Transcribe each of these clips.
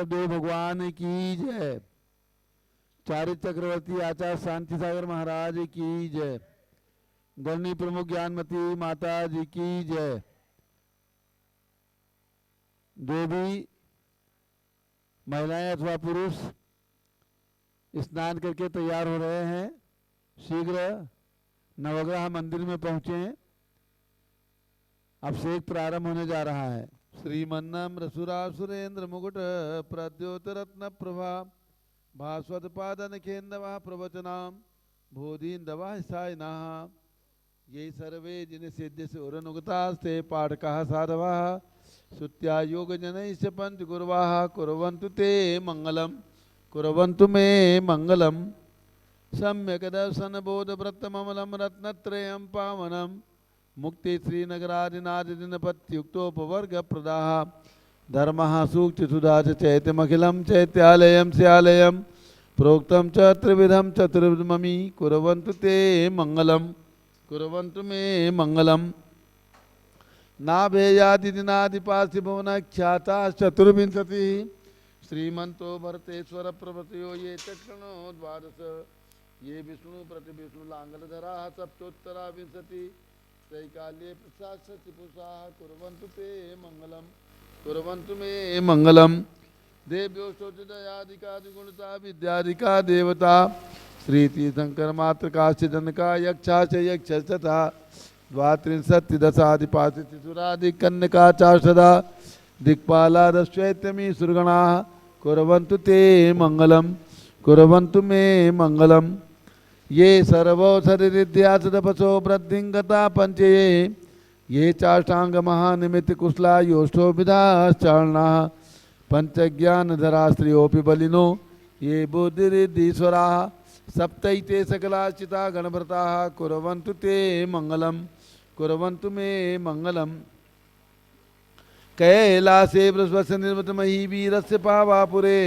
ऋषभ देव भगवान की जय। चारित्र चक्रवर्ती आचार्य शांति सागर महाराज की जय। गणनी प्रमुख ज्ञानमती माता जी की जय। जो भी महिलाएं अथवा पुरुष स्नान करके तैयार हो रहे हैं शीघ्र नवग्रह मंदिर में पहुंचे। अभिषेक प्रारंभ होने जा रहा है। श्रीमन्नम रसुरासुरेंद्र मुकुट प्रद्योतरत्न प्रभा भास्वत पादन खेन्दवः प्रवचनाम बोधीन्दवः सायिनः ये सर्वे जिन सिद्ध से उरनुगतास्ते पाठकाः साधवः सुत्या योग जनैश्च पंच गुरुवाः कुर्वन्तु ते मंगलम कुर्वन्तु मे मंगलम सम्यक दर्शन बोध व्रतममलम रत्नत्रयं पावनम मुक्ति श्रीनगरादिनादिनपत्युक्तोपवर्ग प्रदाः धर्मः सूक्ति सुधा चैत्यमखिलं चैत्यालयं स्यालयं प्रोक्तं च त्रिविधं चतुर्विधममि कुर्वन्तु ते मंगलम कुर्वन्तु मे मंगलम नाभेयादिनादिपार्थिभुवनाख्याता चतुर्विंशति श्रीमंतो भरतेश्वर प्रभृतयो ये चक्षणो द्वादश ये विष्णु प्रतिविष्णु लांगलधरा सप्तोत्तरा विंशति त्रैकाल्ये प्रसादपुषा कुर्वन्तु ते मंगलम कुर्वन्तु मे मंगलम देव्यो शोचदयादिकादिगुणता विद्यादिका देवता श्रीति शंकर मातृकाश्च जनका यक्षा च यक्ष तथा द्वात्रिंशत्तिदशादिपातिसुरादिकन्यका चार्षदा दिक्पालादश्चैत्यमी सुरगणाः कुर्वन्तु ते मंगलम कुर्वन्तु मे मंगलम ये सर्वौषधिरिद्यासदपसो वृद्धिंगता पंचे ये चाष्टांग महानिमित्त कुशला योष्ठो विधाश्चारणाः पंचज्ञानधरा स्त्रियोऽपि बलिनो ये बुद्धिरिद्धीश्वराः सप्तैते सकलाचिता गणभृताः कुर्वन्तु ते मंगलम कुर्वन्तु मे मंगलम कैलासे वृषभस्य निर्मितमही वीरस्य पावापुरे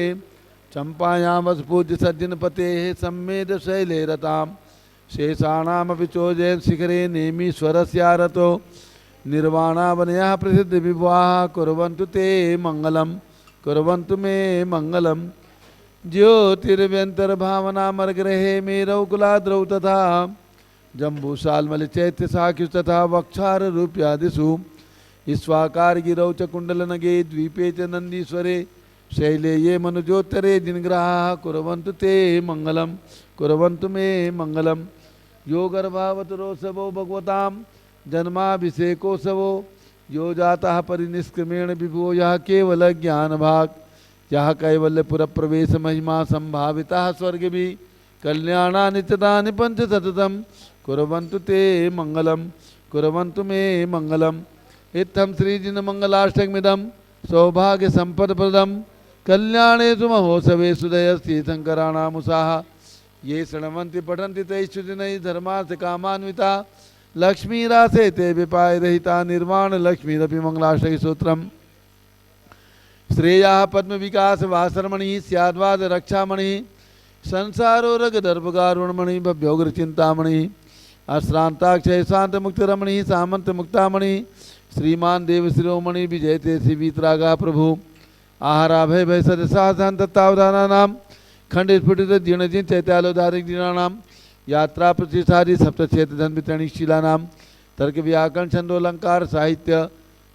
चंपायां वसपूज्य सज्जनपतेः सम्मेद शैले रताम् शेषाणामपि चोजयन् शिखरे नेमीश्वरस्यारतो निर्वाणावनयः प्रसिद्ध विभवाः कुर्वन्तु ते मंगलम कुर्वन्तु मे मंगलम ज्योतिर्व्यंतर्भावनामर्ग्रहे मेरौकुलाद्रौ तथा जम्बूशाल्मलिचैत्य साख्युष तथा वक्षार रूप्यादिषु ईश्वाकार गिरौ च कुण्डलनगे द्वीपे च नन्दीश्वरे शैले ये मनुजोत्तरे जिनग्रहाः कुर्वन्तु ते मंगलम कुर्वन्तु मे मंगलम यो गर्भावतरोत्सवो भगवतां जन्माभिषेकोत्सवो यो जातः परिनिष्क्रमेण विभो यः केवल ज्ञानभाक् यः कैवल्यपुर प्रवेश महिमा संभाविता स्वर्ग भी कल्याणा नित्यदानि पंच सततम कुर्वन्तु ते मंगलम कुर्वन्तु मे मंगलम इत्थं श्रीजिन मंगलाष्टकमिदं सौभाग्य संपदप्रदं कल्याणेषु महोत्सवेषु दयस्ति शंकराणामुषाः ये शृण्वन्ति पठन्ति तैश्च दिनैः धर्मार्थ कामान्विता लक्ष्मीरासे ते विपाय रहिता निर्वाण लक्ष्मीरपि मंगलाष्टकसूत्रम् श्रेया पद्म विकास वासरमणि स्याद्वाद रक्षामणि संसारो रगदर्भगारुणमणि भव्योग्र चिंतामणि अश्रांताक्षय शांत मुक्त रमणि सामंत मुक्तामणि श्रीमान देव शिरोमणि विजयते शिवीतरागा प्रभु आहारा भय भय सद साहसान तत्तावधाना नाम खंड स्फुटित जीर्णजीन चैत्यालोदारिक जीर्णानाम यात्रा प्रतिष्ठादि सप्तक्षेत्र धन वितरणि शिला नाम तर्क व्याकरण छंदोलंकार साहित्य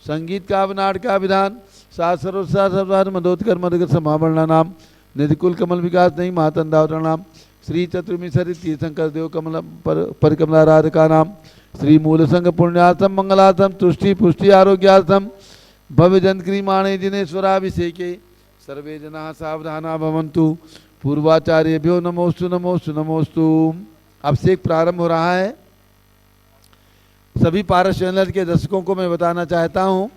संगीत काव्य नाटका विधान सासरोत्साह मदोत्कर मदगत समावरणा नाम निधिकुल कमल विकास नहीं महातंदावरण नाम श्री चतुर्मिशरी तीर्थंकर देव कमल परिकमला राधिका नाम श्री मूल संघ पुण्यार्थम मंगलार्थम तुष्टि पुष्टि आरोग्यार्थम भव्य जंत्क्रियमाणे जिनेश्वराभिषेके सर्वे जनाः सावधाना भवन्तु पूर्वाचार्यभ्यो नमोस्तु नमोस्तु नमोस्तु। अभिषेक प्रारंभ हो रहा है। सभी पारस चैनल के दर्शकों को मैं बताना चाहता हूँ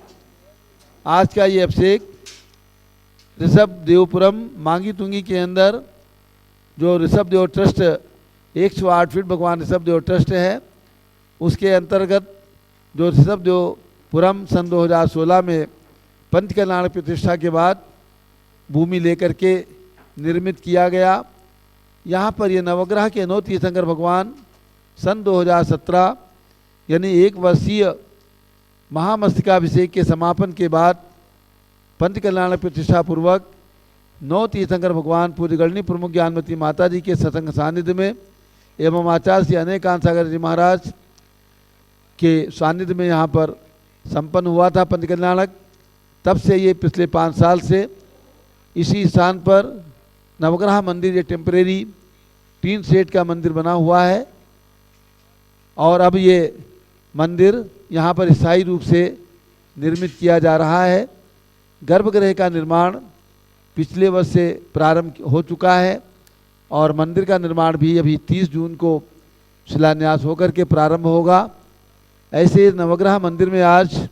आज का ये अभिषेक ऋषभ देवपुरम मांगी तुंगी के अंदर जो ऋषभ देव ट्रस्ट 108 फीट भगवान ऋषभ देव ट्रस्ट है उसके अंतर्गत जो ऋषभ देवपुरम सन 2016 में पंच कल्याण प्रतिष्ठा के बाद भूमि लेकर के निर्मित किया गया। यहाँ पर ये नवग्रह के 9 तीर्थंकर भगवान सन 2017 यानी 1 वर्षीय महामस्तकाभिषेक के समापन के बाद पंच कल्याण प्रतिष्ठा पूर्वक 9 तीर्थंकर भगवान पूज्य गणनी प्रमुख ज्ञानमती माता जी के सत्संग सानिध्य में एवं आचार्य श्री अनेकांत सागर जी महाराज के सानिध्य में यहाँ पर संपन्न हुआ था पंचकल्याणक। तब से ये पिछले 5 साल से इसी स्थान पर नवग्रह मंदिर, ये टेम्परेरी टीन सेट का मंदिर बना हुआ है और अब ये मंदिर यहाँ पर स्थायी रूप से निर्मित किया जा रहा है। गर्भगृह का निर्माण पिछले वर्ष से प्रारंभ हो चुका है और मंदिर का निर्माण भी अभी 30 जून को शिलान्यास होकर के प्रारंभ होगा। ऐसे नवग्रह मंदिर में आज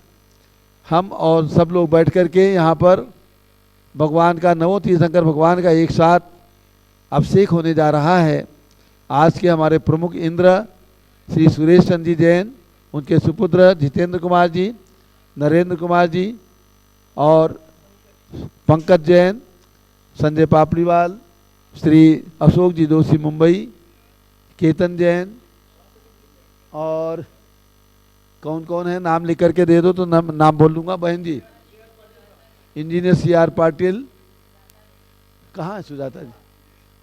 हम और सब लोग बैठ कर के यहाँ पर भगवान का, नवों तीर्थंकर भगवान का एक साथ अभिषेक होने जा रहा है। आज के हमारे प्रमुख इंद्र श्री सुरेश चंद्र जी जैन, उनके सुपुत्र जितेंद्र कुमार जी, नरेंद्र कुमार जी और पंकज जैन, संजय पापड़ीवाल, श्री अशोक जी दोषी मुंबई, केतन जैन और कौन कौन है, नाम लिख करके दे दो तो नाम बोल दूंगा। बहन जी इंजीनियर CR पाटिल, कहाँ है सुजाता जी,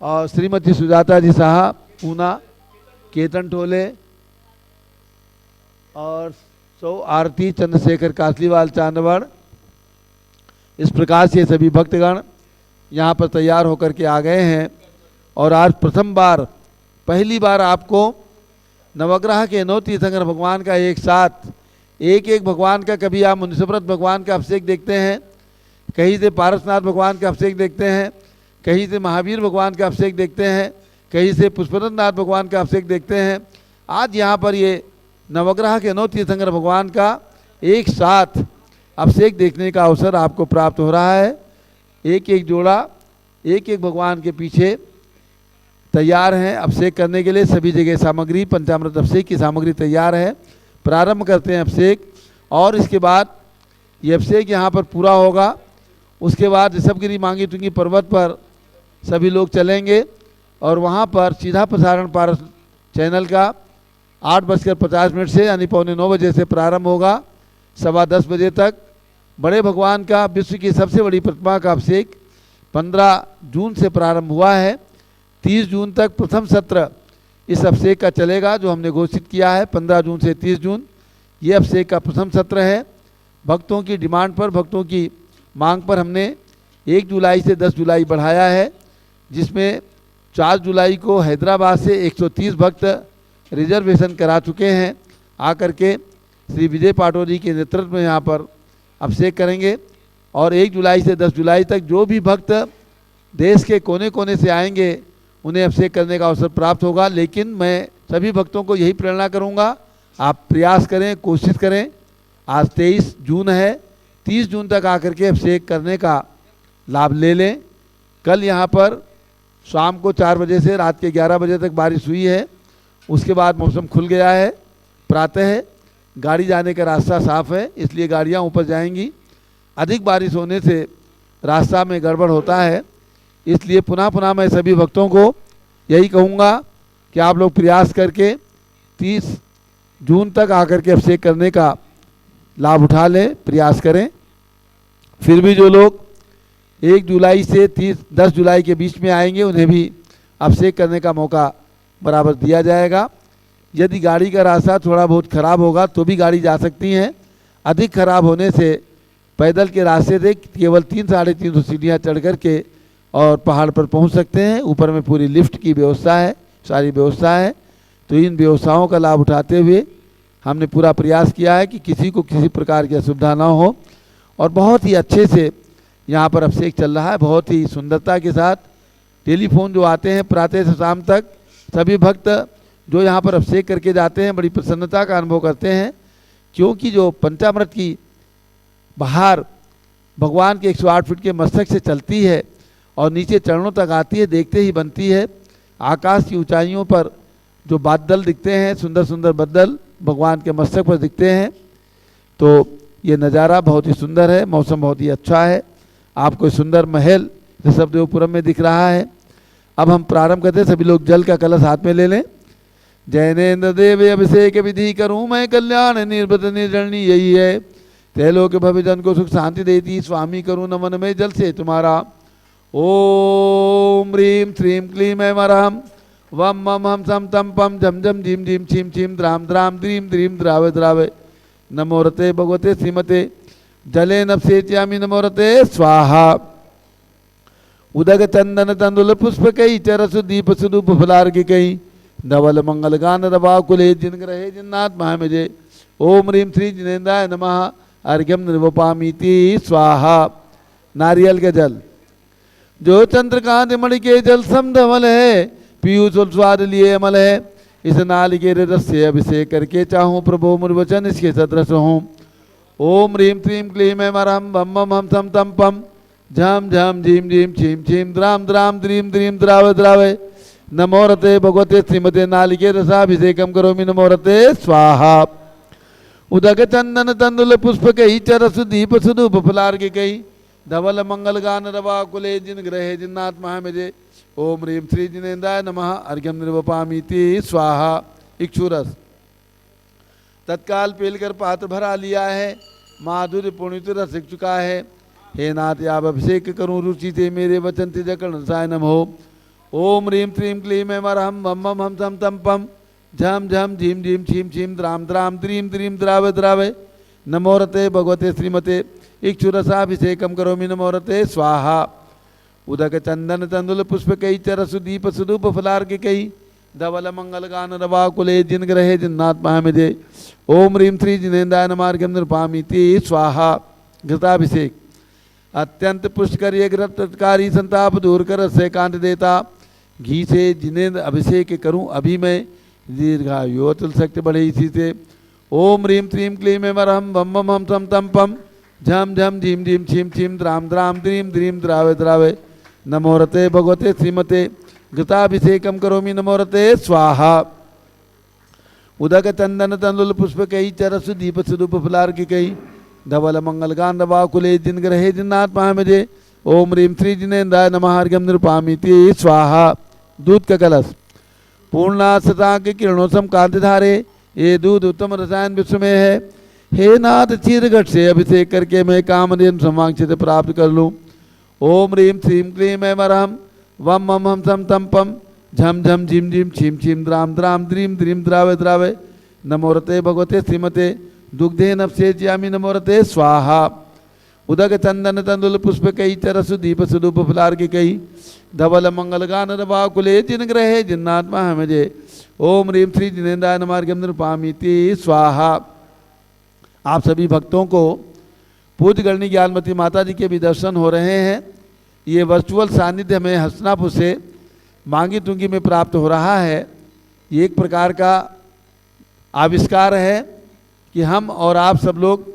और श्रीमती सुजाता जी साहब पूना, केतन टोले और सौ आरती चंद्रशेखर कासलीवाल चांदवड़। इस प्रकार से सभी भक्तगण यहाँ पर तैयार होकर के आ गए हैं और आज प्रथम बार, पहली बार आपको नवग्रह के 9 तीर्थंकर भगवान का एक साथ एक एक भगवान का, कभी आप मुनिसव्रत भगवान का अभिषेक देखते हैं, कहीं से पारसनाथ भगवान का अभिषेक देखते हैं, कहीं से महावीर भगवान का अभिषेक देखते हैं, कहीं से पुष्पनाथ भगवान का अभिषेक देखते हैं। आज यहाँ पर ये नवग्रह के 9 तीर्थंकर भगवान का एक साथ अभिषेक देखने का अवसर आपको प्राप्त हो रहा है। एक एक जोड़ा एक एक भगवान के पीछे तैयार हैं अभिषेक करने के लिए। सभी जगह सामग्री, पंचामृत अभिषेक की सामग्री तैयार है। प्रारंभ करते हैं अभिषेक और इसके बाद ये अभिषेक यहाँ पर पूरा होगा। उसके बाद ऋषभगिरी मांगी तुंगी पर्वत पर सभी लोग चलेंगे और वहाँ पर सीधा प्रसारण पारस चैनल का 8:50 से यानी 8:45 बजे से प्रारंभ होगा, 10:15 बजे तक। बड़े भगवान का, विश्व की सबसे बड़ी प्रतिमा का अभिषेक 15 जून से प्रारंभ हुआ है। 30 जून तक प्रथम सत्र इस अभिषेक का चलेगा जो हमने घोषित किया है। 15 जून से 30 जून ये अभिषेक का प्रथम सत्र है। भक्तों की डिमांड पर, भक्तों की मांग पर हमने 1 जुलाई से 10 जुलाई बढ़ाया है, जिसमें 4 जुलाई को हैदराबाद से 130 भक्त रिजर्वेशन करा चुके हैं, आकर के श्री विजय पाटोरी के नेतृत्व में यहाँ पर अभिषेक करेंगे। और 1 जुलाई से 10 जुलाई तक जो भी भक्त देश के कोने कोने से आएंगे उन्हें अभिषेक करने का अवसर प्राप्त होगा। लेकिन मैं सभी भक्तों को यही प्रेरणा करूँगा, आप प्रयास करें, कोशिश करें। आज 23 जून है, 30 जून तक आकर के अभिषेक करने का लाभ ले लें। कल यहाँ पर शाम को 4 बजे से रात के 11 बजे तक बारिश हुई है, उसके बाद मौसम खुल गया है। प्रातः गाड़ी जाने का रास्ता साफ है, इसलिए गाड़ियाँ ऊपर जाएंगी। अधिक बारिश होने से रास्ता में गड़बड़ होता है, इसलिए पुनः मैं सभी भक्तों को यही कहूँगा कि आप लोग प्रयास करके 30 जून तक आकर के अभिषेक करने का लाभ उठा लें, प्रयास करें। फिर भी जो लोग 1 जुलाई से 10 जुलाई के बीच में आएंगे उन्हें भी अभिषेक करने का मौका बराबर दिया जाएगा। यदि गाड़ी का रास्ता थोड़ा बहुत खराब होगा तो भी गाड़ी जा सकती हैं। अधिक खराब होने से पैदल के रास्ते से केवल 300-350 सीढ़ियाँ चढ़ कर के और पहाड़ पर पहुंच सकते हैं। ऊपर में पूरी लिफ्ट की व्यवस्था है, सारी व्यवस्था है। तो इन व्यवस्थाओं का लाभ उठाते हुए हमने पूरा प्रयास किया है कि किसी को किसी प्रकार की असुविधा ना हो। और बहुत ही अच्छे से यहाँ पर अभिषेक चल रहा है, बहुत ही सुंदरता के साथ। टेलीफोन जो आते हैं प्रातः से शाम तक, सभी भक्त जो यहाँ पर अभिषेक करके जाते हैं बड़ी प्रसन्नता का अनुभव करते हैं, क्योंकि जो पंचामृत की बाहर भगवान के 108 फीट के मस्तक से चलती है और नीचे चरणों तक आती है, देखते ही बनती है। आकाश की ऊंचाइयों पर जो बादल दिखते हैं, सुंदर सुंदर बादल भगवान के मस्तक पर दिखते हैं, तो ये नज़ारा बहुत ही सुंदर है। मौसम बहुत ही अच्छा है। आपको सुंदर महल ऋषभदेवपुरम में दिख रहा है। अब हम प्रारंभ करते हैं, सभी लोग जल का कलश हाथ में ले लें। जैनेन्द्र देव अभिषेक विधि करूँ मैं कल्याण, निर्भत निर्जरणी यही है। त्रैलोक्य भव्य जन को सुख शांति देती, स्वामी करूँ नमन में जल से तुम्हारा। ओम ह्रीं श्रीं क्लीं ऐं वरहं वम मम हम सम तम पम झम झम झीम झीम छीम छीम द्राम द्राम द्रीम द्रीम द्रावे द्रावे नमोरते भगवते श्रीमते जले नपसेचयामि नमोरते स्वाहा। उदक चंदन तंदुल पुष्प कई चरसु दीप सुदूप फलार्घ्य कई धवल मंगल गान रवाकुले जिन ग्रहे जिन्नाथ महामेजे ओम ह्रीं श्री जिनेन्द्राय नमः अर्घ्यम निर्वपामीति स्वाहा। नारियल के जल जो चंद्रकांत मणि के जल सम धवल है पीयूष स्वाद लिए अमल है इस नालिकेर रस से अभिषेक करके चाहूँ प्रभु मुर्वचन इसके सदृश हूँ। ओम ह्रीं श्रीं क्लीं ऐं वरहं वम मम हम सम तम पम झम झम झीम झीम छीम छीम द्राम द्राम द्रीम द्रीम द्रावे द्रावे नमोरते भगवते श्रीमते नालिके रसाभिषेकम करोमि नमोरते स्वाहा। उदक चंदन तंदुल पुष्प कई चरसु दीप सुदूप फलार्घ्य कई धवल मंगल गान रवा कुले जिन ग्रहे जिन्नाथ महामेजे ओम ह्रीं श्री जिनेन्द्राय नमः अर्घ्यम निर्वपामीति स्वाहा। इक्षुरस तत्काल पेलकर पात्र भरा लिया है माधुर्य पुण्य रस सिक चुका है हे नाथ आप अभिषेक करूँ रुचि से मेरे वचन तिजकर्ण रसायनम हो। ओम ह्रीं श्रीं क्लीं ऐं वरहं वम मम हम सम तम पम झम झम झीम झीम छीम छीम द्राम द्राम द्रीम द्रीम द्रावे द्रावे नमोरते भगवते श्रीमते इक्षुरसाभिषेकम करोमि नमोरते स्वाहा। उदक चंदन तंदुल पुष्प कई चरसु दीप सुदूप फलार्घ्य कई धवल मंगल गान रवा कुले जिन ग्रहे जिन्नाथ महामेजे ओम ह्रीं श्री जिनेन्द्राय नमः अर्घ्यम निर्वपामीति स्वाहा। घृताभिषेक अत्यंत पुष्कर ये घृतकारी संताप दूर कर से कांत देता घी से जिनेन्द्र अभिषेक करूं अभी मैं दीर्घायु तुल शक्ति बढ़े इसी से। ओम ह्रीं श्रीं क्लीं ऐं वरहं वम मम हम सम तम पम झम झम झीम झीम छीम छीम द्राम द्राम द्रीम द्रीम द्रावे द्रावे नमोरते भगवते श्रीमते घृताभिषेकम करोमि नमोरते स्वाहा। उदक चंदन तंदुल पुष्प कई चरसु दीप सुदूप फलार्घ्य कई धवल मंगल गान रवा कुले जिन ग्रहे जिन्नाथ महामेजे ओम ह्रीं श्री जिनेन्द्राय नमः अर्घ्यम निर्वपामीति स्वाहा। दूध का कलश पूर्णा सता के किरणों कांतिधारे ये दूध उत्तम रसायन विश्व में है हे नाथ चीरघट से अभिषेक करके मैं कामधेनु समांक्षित प्राप्त कर लूँ। ओम ह्रीं श्रीं क्लीं ऐं वरहं वम मम हम सम तम पम झम झम झीम झीम छीम छीम द्राम द्राम द्रीम द्रीम द्रावे द्रावे नमोरते भगवते श्रीमते दुग्धे नपसेचयामि नमोरते स्वाहा। उदक चंदन तंदुल पुष्प कई चरसु दीप सुदूप फलार्घ्य कई धवल मंगल गान रवा कुले जिन ग्रहे जिन्नाथ महामेजे ओम ह्रीं श्री जिनेन्द्राय नमः अर्घ्यम निर्वपामीति स्वाहा। आप सभी भक्तों को पूज्य गणनी ज्ञानमती माता जी के भी दर्शन हो रहे हैं। ये वर्चुअल सानिध्य हमें हसनापुर से मांगी तुंगी में प्राप्त हो रहा है। ये एक प्रकार का आविष्कार है कि हम और आप सब लोग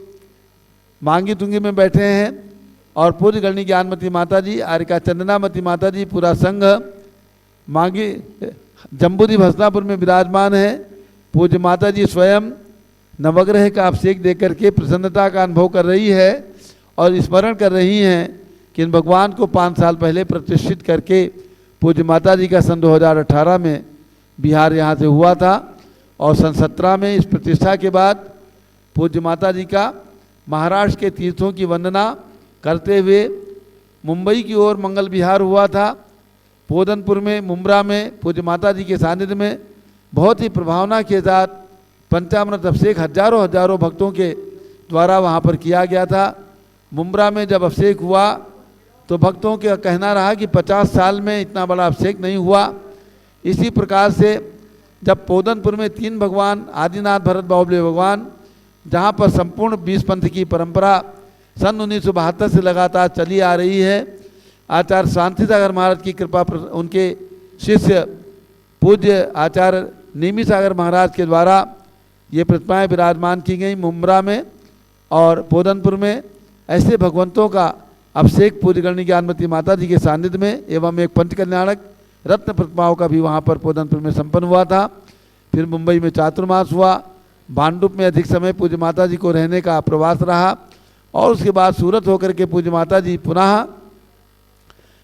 मांगी तुंगी में बैठे हैं और पूज्य गणनी ज्ञानमती माता जी आरिका चंदनामती माता जी पूरा संघ मांगी जम्बूद्वीप हसनापुर में विराजमान है। पूज्य माता जी स्वयं नवग्रह का अभिषेक देकर के प्रसन्नता का अनुभव कर रही है और स्मरण कर रही हैं कि इन भगवान को 5 साल पहले प्रतिष्ठित करके पूज्य माता जी का सन 2018 में बिहार यहाँ से हुआ था और सन 17 में इस प्रतिष्ठा के बाद पूज्य माता जी का महाराष्ट्र के तीर्थों की वंदना करते हुए मुंबई की ओर मंगल विहार हुआ था। पोदनपुर में मुम्बरा में पूज्य माता जी के सानिध्य में बहुत ही प्रभावना के साथ पंचामृत अभिषेक हजारों भक्तों के द्वारा वहाँ पर किया गया था। मुम्बरा में जब अभिषेक हुआ तो भक्तों का कहना रहा कि 50 साल में इतना बड़ा अभिषेक नहीं हुआ। इसी प्रकार से जब पोदनपुर में 3 भगवान आदिनाथ भरत बाहुबली भगवान जहाँ पर संपूर्ण 20 पंथ की परंपरा सन 1972 से लगातार चली आ रही है। आचार्य शांति सागर महाराज की कृपा उनके शिष्य पूज्य आचार्य निमी सागर महाराज के द्वारा ये प्रतिमाएं विराजमान की गई मुम्बरा में और पोदनपुर में। ऐसे भगवंतों का अभिषेक पूज्य गणनी ज्ञानमती माता जी के सानिध्य में एवं एक पंच कल्याणक रत्न प्रतिमाओं का भी वहाँ पर पोदनपुर में संपन्न हुआ था। फिर मुंबई में चातुर्मास हुआ, भांडुप में अधिक समय पूज्य माता जी को रहने का प्रवास रहा और उसके बाद सूरत होकर के पूज्य माता जी पुनः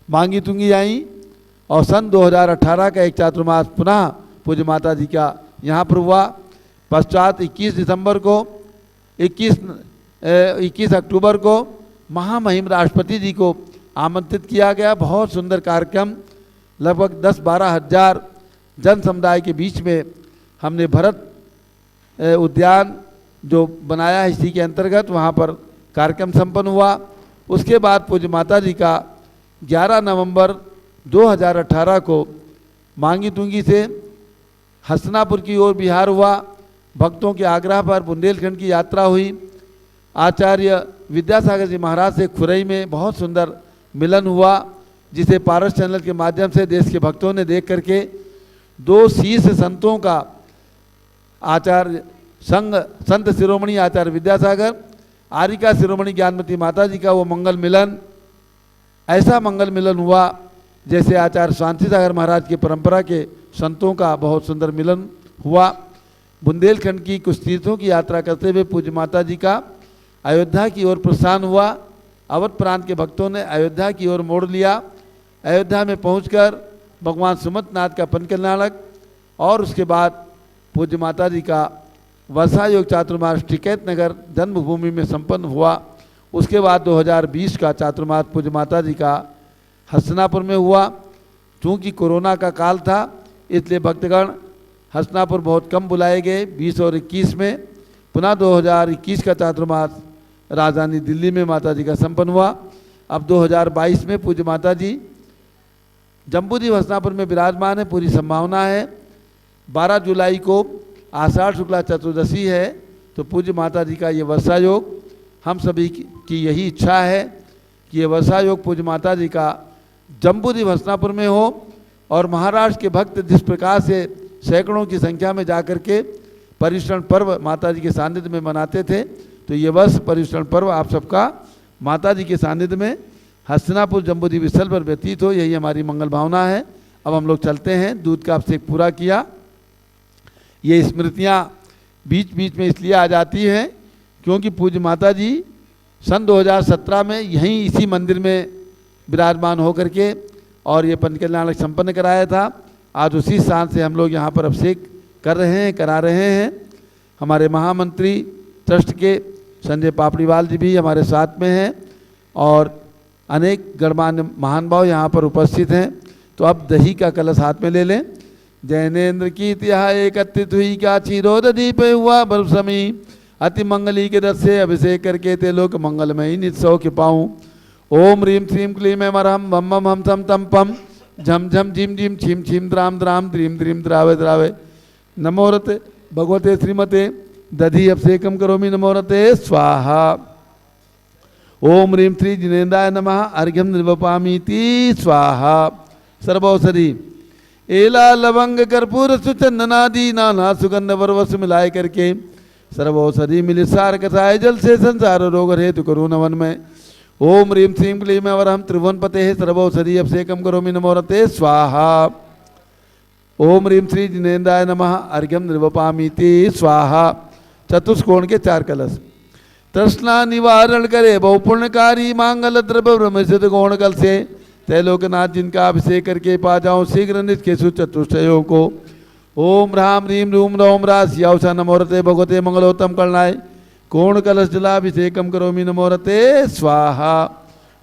मांगी तुंगी आई और सन 2018 का एक चातुर्मास पुनः पूज्य माता जी का यहाँ पर हुआ। पश्चात 21 दिसंबर को 21 अक्टूबर को महामहिम राष्ट्रपति जी को आमंत्रित किया गया। बहुत सुंदर कार्यक्रम, लगभग 10-12 हज़ार जन समुदाय के बीच में हमने भरत उद्यान जो बनाया है इसी के अंतर्गत वहाँ पर कार्यक्रम संपन्न हुआ। उसके बाद पूज्य माता जी का 11 नवंबर 2018 को मांगी तुंगी से हसनापुर की ओर बिहार हुआ। भक्तों के आग्रह पर बुंदेलखंड की यात्रा हुई। आचार्य विद्यासागर जी महाराज से खुरई में बहुत सुंदर मिलन हुआ, जिसे पारस चैनल के माध्यम से देश के भक्तों ने देख करके 2 शीर्ष संतों का, आचार्य संत शिरोमणि आचार्य विद्यासागर, आरिका शिरोमणि ज्ञानमती माता जी का वो मंगल मिलन, ऐसा मंगल मिलन हुआ जैसे आचार्य शांति सागर महाराज की परंपरा के संतों का बहुत सुंदर मिलन हुआ। बुंदेलखंड की कुछ तीर्थों की यात्रा करते हुए पूज्य माता जी का अयोध्या की ओर प्रस्थान हुआ। अवध प्रांत के भक्तों ने अयोध्या की ओर मोड़ लिया। अयोध्या में पहुंचकर भगवान सुमंतनाथ का पंचकल्याणक और उसके बाद पूज्य माता जी का वर्षा योग चातुर्मास टिकैत नगर जन्मभूमि में संपन्न हुआ। उसके बाद 2020 का चातुर्मास पूज्य माता जी का हसनापुर में हुआ। चूँकि कोरोना का काल था इसलिए भक्तगण हसनापुर बहुत कम बुलाए गए। 20 और 21 में पुनः 2021 का चातुर्मास राजधानी दिल्ली में माता जी का संपन्न हुआ। अब 2022 में पूज्य माता जी जम्बूद्वीप हसनापुर में विराजमान है। पूरी संभावना है 12 जुलाई को आषाढ़ शुक्ला चतुर्दशी है, तो पूज्य माता जी का ये वर्षा योग, हम सभी की यही इच्छा है कि ये वर्षा योग पूज्य माता जी का जम्बूद्वीप हसनापुर में हो। और महाराष्ट्र के भक्त जिस प्रकार से सैकड़ों की संख्या में जाकर के परिश्रण पर्व माता जी के सानिध्य में मनाते थे, तो ये वर्ष परिश्रण पर्व आप सबका माता जी के सानिध्य में हस्तिनापुर जम्बूद्वीप स्थल पर व्यतीत हो, यही हमारी मंगल भावना है। अब हम लोग चलते हैं। दूध का अभिषेक पूरा किया। ये स्मृतियाँ बीच बीच में इसलिए आ जाती हैं क्योंकि पूज्य माता जी सन 2017 में यहीं इसी मंदिर में विराजमान होकर के और ये पंचकल्याणक संपन्न कराया था। आज उसी स्थान से हम लोग यहाँ पर अभिषेक कर रहे हैं, करा रहे हैं। हमारे महामंत्री ट्रस्ट के संजय पापड़ीवाल जी भी हमारे साथ में हैं और अनेक गणमान्य महान भाव यहाँ पर उपस्थित हैं। तो अब दही का कलश हाथ में ले लें। जैनेन्द्र की इतिहास एकत्रित हुई क्या क्षीरोद दीप हुआ बरसमी, अति मंगली के रस से अभिषेक करके ते लोक मंगलमयी नित्सव के पाऊँ। ओम ह्रीम श्रीम क्लीम मरहम बम बम हम सम तम पम झम झम झिम झिम छिम छिम द्राम द्राम द्रीम द्रीम द्रावे द्रावे। नमोरते भगवते श्रीमते दधि अभिषेकम करोमि नमोरते स्वाहा। ओम ह्रीम श्री जिनेन्द्राय नमः अर्घ्यम निर्वपामीति स्वाहा। सर्वौषधि एला लवंग कर्पूर सुचंदनादि नाना सुगंध वरवस मिलाए करके सर्वौषधि मिली सार कसाय जल से संसार रोग हेतु करो नवन में। ओम ह्रीम श्रीम क्लीम वरहम त्रिभुवन पते सर्वौषधि अभिषेकम करोमि नमोरते स्वाहा। ओम ह्रीम श्री जिनेन्द्राय नमः अर्घ्यम निर्वपामीति स्वाहा। चतुष्कोण के 4 कलश। तृष्णा निवारण करे बहुपुण्यकारी मांगल द्रव्य ब्रह्मसिद्ध गौण कल से त्रैलोकनाथ जिनका अभिषेक करके पा जाऊं शीघ्र निष्केशु चतुष्टयों को। ओम राम रीम रूम रोम राशियावसा नमोरते भगवते मंगलोत्तम करनाय कोण कलश जलाभिषेकम करोमि नमोरते स्वाहा।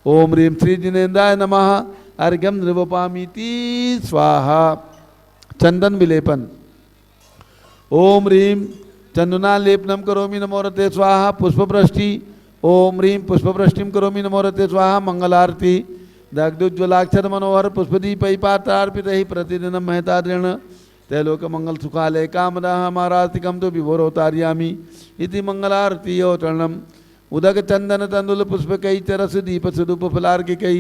ओम ह्रीम श्री जिनेन्द्राय नमः अर्घ्यम निर्वपामीति स्वाहा। चंदन विलेपन। ओम ह्रीम चंदनालेपनम करोमि नमोरते स्वाहा। पुष्पवृष्टि। ओम ह्रीम पुष्पवृष्टिम करोमि नमोरते स्वाहा। मंगलारती। दग्धोज्ज्वलाक्षर मनोहर पुष्पदीपै पात्रार्पितैः प्रतिदिनं महताद्रेण त्रैलोक मंगल सुखालय कामदा हमारास्तिकम तो विभोरोतार्यामी इति मंगलारती चरणम। उदक चंदन तंदुल पुष्पकै चरस दीप सुदूप फलार्किकै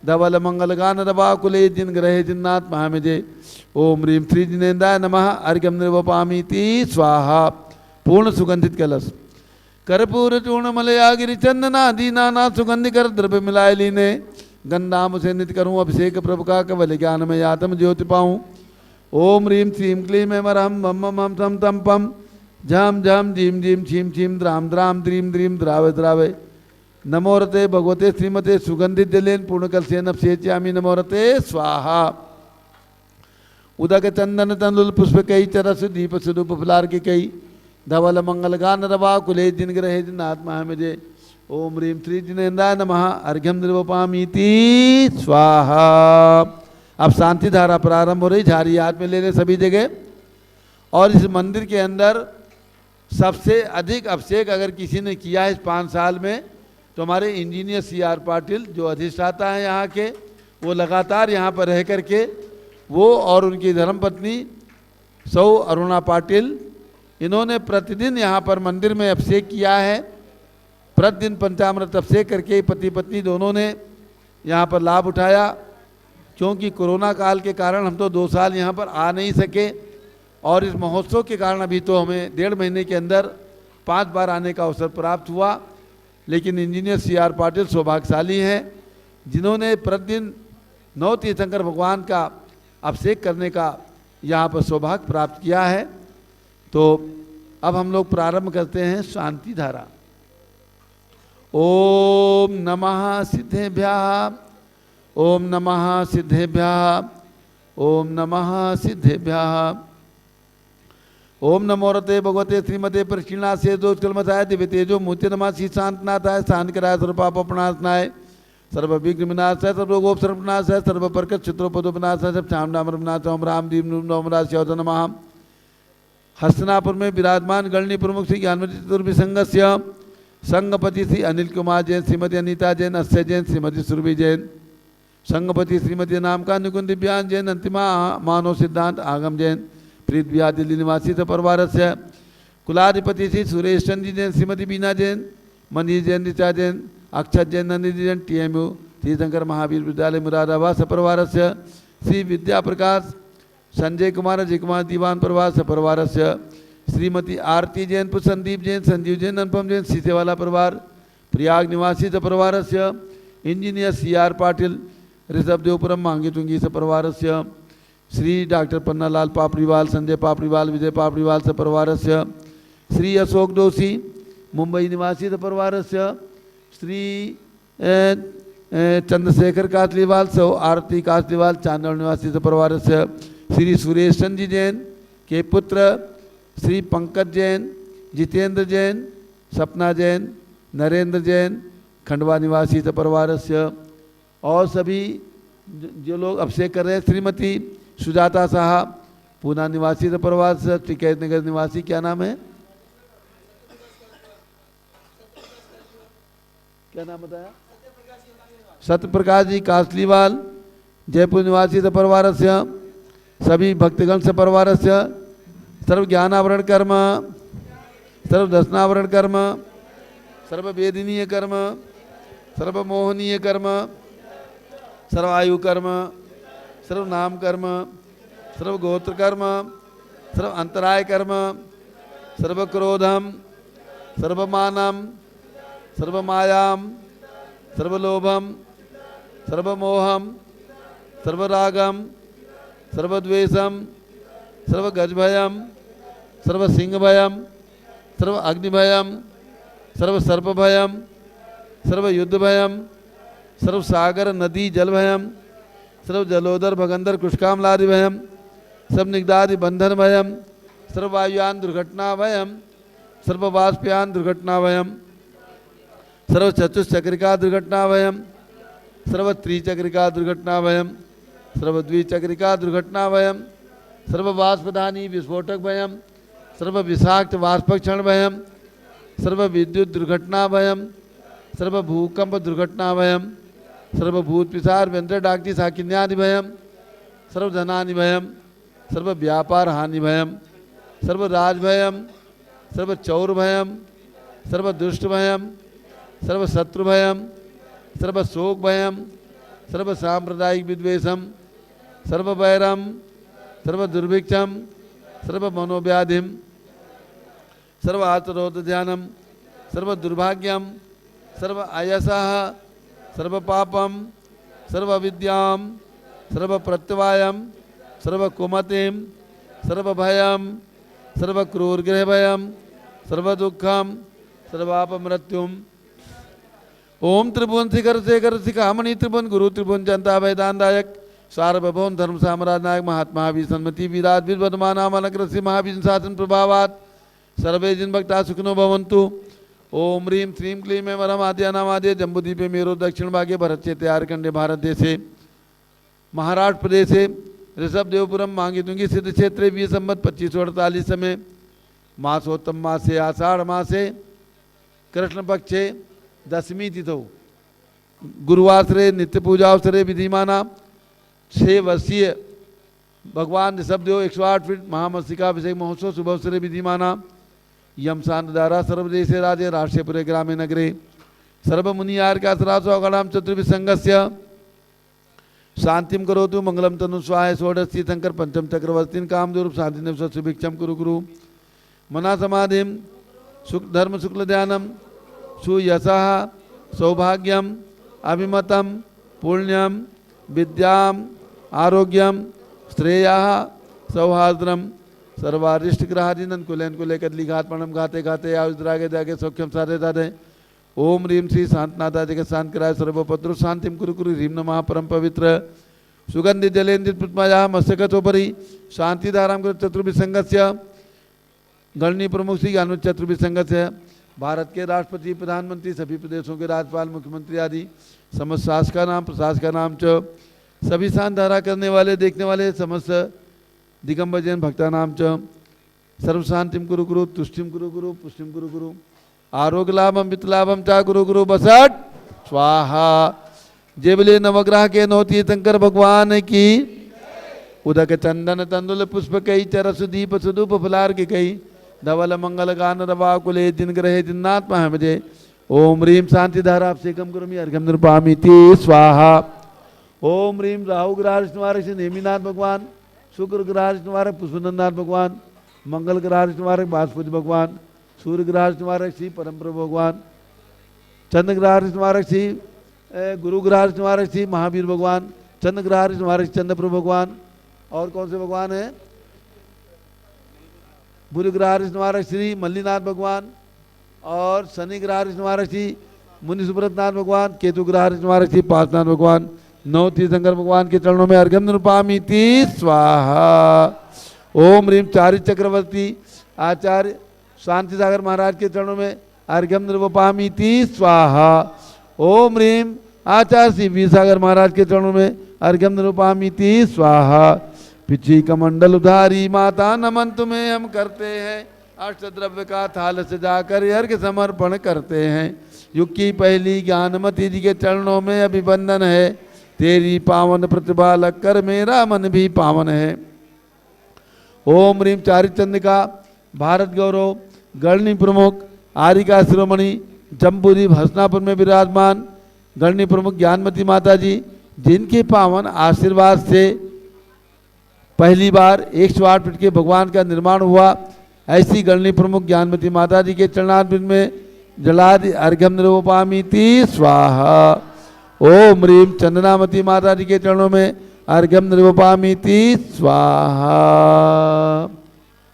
धवल मंगल गान रवाकुले जिन ग्रहे जिन्नाथ महामिजे। ओम ह्रीम श्री जिनेन्द्राय नमः अर्घ्यम निर्वपामीति स्वाहा। पूर्ण सुगंधित कलश। कर्पूर चूर्ण मलया गिरि चंदनादि नाना सुगंधिकर द्रव्य मिलाए लीने गंधाम से नित करूँ अभिषेक प्रभु का कवल ज्ञान में आत्म ज्योति पाऊँ। ओम ह्रीम श्रीम क्लीम मरहम बम बम हम सम तम पम झम झम झीम झीम छीम छीम द्राम द्राम द्रीम द्रीम द्रावे द्रावे। नमोरते भगवते श्रीमते सुगंधित जलेन पूर्णकल सेन अभिषेच्यामि नमोरते स्वाहा। उदक चंदन तंदुल पुष्प कई चरस दीप स्वरूप फलार के कई धवल मंगल गान रवा कुले जिन ग्रहे जिन आत्मा मुझे। ओम ह्रीं श्री जिनेन्द्राय नमः। अर्घ्यम निर्वपामीति स्वाहा। अब शांति धारा प्रारंभ हो रही, झाड़ी हाथ में ले ले सभी जगह। और इस मंदिर के अंदर सबसे अधिक अभिषेक अगर किसी ने किया है इस 5 साल में, तो हमारे इंजीनियर CR पाटिल जो अधिष्ठाता हैं यहाँ के, वो लगातार यहाँ पर रह करके वो और उनकी धर्मपत्नी सौ अरुणा पाटिल, इन्होंने प्रतिदिन यहाँ पर मंदिर में अभिषेक किया है। प्रतिदिन पंचामृत अभिषेक करके पति पत्नी दोनों ने यहाँ पर लाभ उठाया। क्योंकि कोरोना काल के कारण हम तो 2 साल यहाँ पर आ नहीं सके, और इस महोत्सव के कारण अभी तो हमें 1.5 महीने के अंदर 5 बार आने का अवसर प्राप्त हुआ। लेकिन इंजीनियर CR पाटिल सौभाग्यशाली हैं जिन्होंने प्रतिदिन 9 तीर्थंकर भगवान का अभिषेक करने का यहाँ पर सौभाग्य प्राप्त किया है। तो अब हम लोग प्रारंभ करते हैं शांति धारा। ओम नमः सिद्धेभ्यः, ओम नमः सिद्धेभ्यः, ओम नमः सिद्धेभ्यः। ओम नमो रते भगवते श्रीमते परिशीलनाशे दोषकलमथाय दिव्य तेजो मूर्ति नमः श्री शांतनाथाय शांतिकराय सर्वपापनाशनाय सर्वविघ्नविनाशाय सर्वरोगोपसर्वनाशाय सर्वप्रकट चित्रोपदोपनाशाय श्यामनामनाथ ओम राम दीप नमराश्योत नमः। हस्तनापुर में विराजमान गणनी प्रमुख श्री ज्ञानवती चतुर्भिसंगस्य संगपति श्री अनिल कुमार जैन, श्रीमती अनीता जैन, अस्य जैन, श्रीमती सुरभि जैन, संगपति श्रीमती नाम का निकुंज दिव्यान जैन, अंतिमा मानव सिद्धांत आगम जैन, प्रीत बिहार दिल्ली निवासी परिवार से कुलाधिपति श्री सुरेश चंद्र जैन, श्रीमती बीना जैन, मनीष जैन, ऋचा जैन, अक्षत जैन, नंदी जैन, TMU तीर्थंकर महावीर विद्यालय मुरादाबाद सपरिवार से श्री विद्या प्रकाश संजय कुमार अजय कुमार दीवान परिवार सपरिवार से श्रीमती आरती जैन, संदीप जैन, संजीव जैन, अनुपम जैन, सीसेवाला परिवार प्रयाग निवासी सपरिवार से इंजीनियर CR पाटिल ऋषभ देवपुरम मांगी टुंगी सपरिवार से श्री डॉक्टर पन्नालाल पापड़ीवाल, संजय पापड़ीवाल, विजय पापड़ीवाल सपरिवार से श्री अशोक दोषी मुंबई निवासी सपरिवार से श्री चंद्रशेखर कासलीवाल सौ आरती कासलीवाल चांदौड़ निवासी सपरिवार से श्री सुरेश चंद्र जैन के पुत्र श्री पंकज जैन, जितेंद्र जैन, सपना जैन, नरेंद्र जैन खंडवा निवासी सपरिवार से, और सभी जो लोग अभिषेक कर रहे हैं श्रीमती सुजाता साहब पूना निवासी सपरिवार से, टिकैत नगर निवासी क्या नाम है, क्या नाम बताया, सत्यप्रकाश जी कासलीवाल जयपुर निवासी सपरिवार से, सभी भक्तगण सपरिवार से सर्व ज्ञानावरण कर्म, सर्व दर्शनावरण कर्म, सर्व वेदनीय कर्म, सर्व मोहनीय कर्म, सर्व आयु कर्म, सर्व नाम कर्म, सर्व गोत्र कर्म, सर्व अंतराय कर्म, सर्व क्रोधम, सर्व मानम, सर्व मायाम, सर्व लोभम, सर्व मोहम, सर्व रागम, सर्व द्वेषम, सर्व गजभयम, सर्व सिंह भयम, सर्व अग्निभयम, सर्व सर्प भयम, सर्व युद्ध भयम, सर्व सागर नदी जल भयम, सर्व जलोदर भगंदर कुष्कामलादि भयम, सर्व निगदादि बंधन भयम, सर्व वायुयान दुर्घटना भयम, सर्व वाष्पयान दुर्घटना भयम, सर्व चतुष्चक्रिका दुर्घटना भयम, सर्व त्रिचक्रिका दुर्घटना भयम, सर्व द्विचक्रिका दुर्घटना भयम, सर्व वाष्पदानी विस्फोटक भयम, सर्व विषाक्त वाष्पक्षण भयम, सर्व विद्युत दुर्घटना भयम, सर्व भूकंप दुर्घटना भयम, सर्व भूत पिशाच व्यंतर डाक्टी साकिन्यादि भयम, सर्व धनानि भयम, सर्व व्यापार हानि भयम, सर्व राज भयम, सर्व चौर भयम, सर्व दुष्ट भयम, सर्व शत्रु भयम, सर्व शोक भयम, सर्व सांप्रदायिक विद्वेषम, सर्व वैरम, सर्व दुर्भिक्षम, सर्व मनोव्याधिम, सर्व आत्रोध ध्यानम, सर्व दुर्भाग्यम, सर्व आयसः, सर्व पापम, सर्व विद्याम, सर्व प्रत्यवायम, सर्व कुमतिम, सर्व भयम, सर्व क्रूर गृह भयम, सर्व दुखम, सर्वाप मृत्युम। ओम त्रिभुवन शिखर शेखर शिखामणि त्रिभुवन गुरु त्रिभुवन जनता वेदांतायक सार्वभौम धर्म साम्राज्य नायक महात्मा वीर सन्मति वीराज वीर वर्धमान महानगर श्री महावीर शासन प्रभावात सर्वे जिन भक्ता सुखिनो भवन्तु। ओम ह्रीं श्रीं क्लीं में वरम आद्यानामाद्य जम्बूद्वीपे मेरो दक्षिण भागे भरत चेते आर्कंडे भारत देशे महाराष्ट्र प्रदेशे ऋषभ देवपुरम मांगी तुंगी सिद्ध क्षेत्रे 20 संवत 2548 समय मासोत्तम मासे आषाढ़ मासे कृष्ण पक्षे दशमी तिथौ गुरुवासरे नित्य पूजा अवसरे विधिमाना 6 वर्षीय भगवान ऋषभदेव 108 फीट महामस्तिकाभिषेक महोत्सव शुभ अवसरे विधिमाना यम शांत द्वारा सर्वदेशे राजे राष्ट्रीयपुरे ग्रामे नगरे सर्वमुनियार का सरासो गणाम चतुर्विसंगस्य शांतिम करोतु मंगलम तनु स्वाय षोडशी शंकर पंचम चक्रवर्तीन कामदूर शांति सुभिक्षम कुरु गुरु मना समाधिम सुख धर्म शुक्ल ध्यानम सुयशः सौभाग्यम अभिमतम पुण्यम विद्याम आरोग्यम श्रेयः सौहार्द्रम सर्वारिष्ट ग्रहादिनन कुलेन कुले कदली घात पणम घाते घाते आयुद्रागे दागे सौख्यम साधे साधे ओम ह्रीं श्री शांतनाथा जगत शांत कराय सर्वपत्र शांतिम कुरु कुरु ह्रीं नमः परम पवित्र सुगंधि जलेन्द्रित पुष्पमाया मस्तकतोपरि शांतिधाराम कर चतुर्विसंगस्य गणनीय प्रमुख श्री ज्ञान चतुर्विसंगस्य भारत के राष्ट्रपति प्रधानमंत्री सभी प्रदेशों के राज्यपाल मुख्यमंत्री आदि समस्त शासक नाम प्रशासक का नाम च सभी शांत धारा करने वाले देखने वाले समस्त दिगंबर जैन भक्ता नाम च सर्व शांतिम कुरु कुरु तुष्टिम कुरु कुरु पुष्टिम कुरु कुरु आरोग्य लाभम वित्त लाभम चा गुरु गुरु बसट स्वाहा जेबले नवग्रह के नौती शंकर भगवान की उदक चंदन तंदुल पुष्प कई चरस दीप सुदूप फलार के कई धवल मंगल गान रवा कुले दिन ग्रहे जिन्नाथ महमजे ओम ह्रीं शांति धारा अभिषेकम कुरुमि अर्घ्यम निर्पामि स्वाहा ओम ह्रीं राहु ग्रह निवारक श्री नेमिनाथ भगवान शुक्र ग्रह निवारक पुष्पनंदनाथ भगवान मंगल ग्रह निवारक बासुपति भगवान सूर्य ग्रह निवारक श्री परमप्रभु भगवान चंद्र ग्रह निवारक श्री गुरु ग्रह निवारक श्री महावीर भगवान चंद्र ग्रह निवारक चंद्रप्रभु भगवान और कौन से भगवान है बुध ग्रह निवारक श्री मल्लीनाथ भगवान और शनि ग्रह निवारक श्री मुनि सुब्रतनाथ भगवान केतु ग्रह निवारक श्री पार्शनाथ भगवान नौ तीर्थंकर भगवान के चरणों में अर्घ्यम निरूपामि स्वाहा ओम ह्रीं चारि चक्रवर्ती आचार्य शांति सागर महाराज के चरणों में अर्घ्यम निरूपामि स्वाहा ओम ह्रीं आचार्य श्री वीर सागर महाराज के चरणों में अर्घ्यम निरूपामि स्वाहा पिछी कमंडल उधारी माता नमन तुम्हें हम करते हैं अष्ट द्रव्य का थाल सजाकर अर्घ्य समर्पण करते हैं युग की पहली ज्ञानमती जी के चरणों में अभिवंदन है तेरी पावन प्रतिभा लगकर मेरा मन भी पावन है ओम ह्रीं चारिचंदिका भारत गौरव गणनी प्रमुख आरिका शिरोमणि जम्बूद्वीप हसनापुर में विराजमान गणनी प्रमुख ज्ञानमती माता जी जिनके पावन आशीर्वाद से पहली बार 108 फीट के भगवान का निर्माण हुआ ऐसी गणनी प्रमुख ज्ञानमती माता जी के चरणार्पित में जलादि अर्घ्यम निरूपामि स्वाहा ओम ह्रीं चंदनामती माता जी के चरणों में अर्घ्यम निरूपामि स्वाहा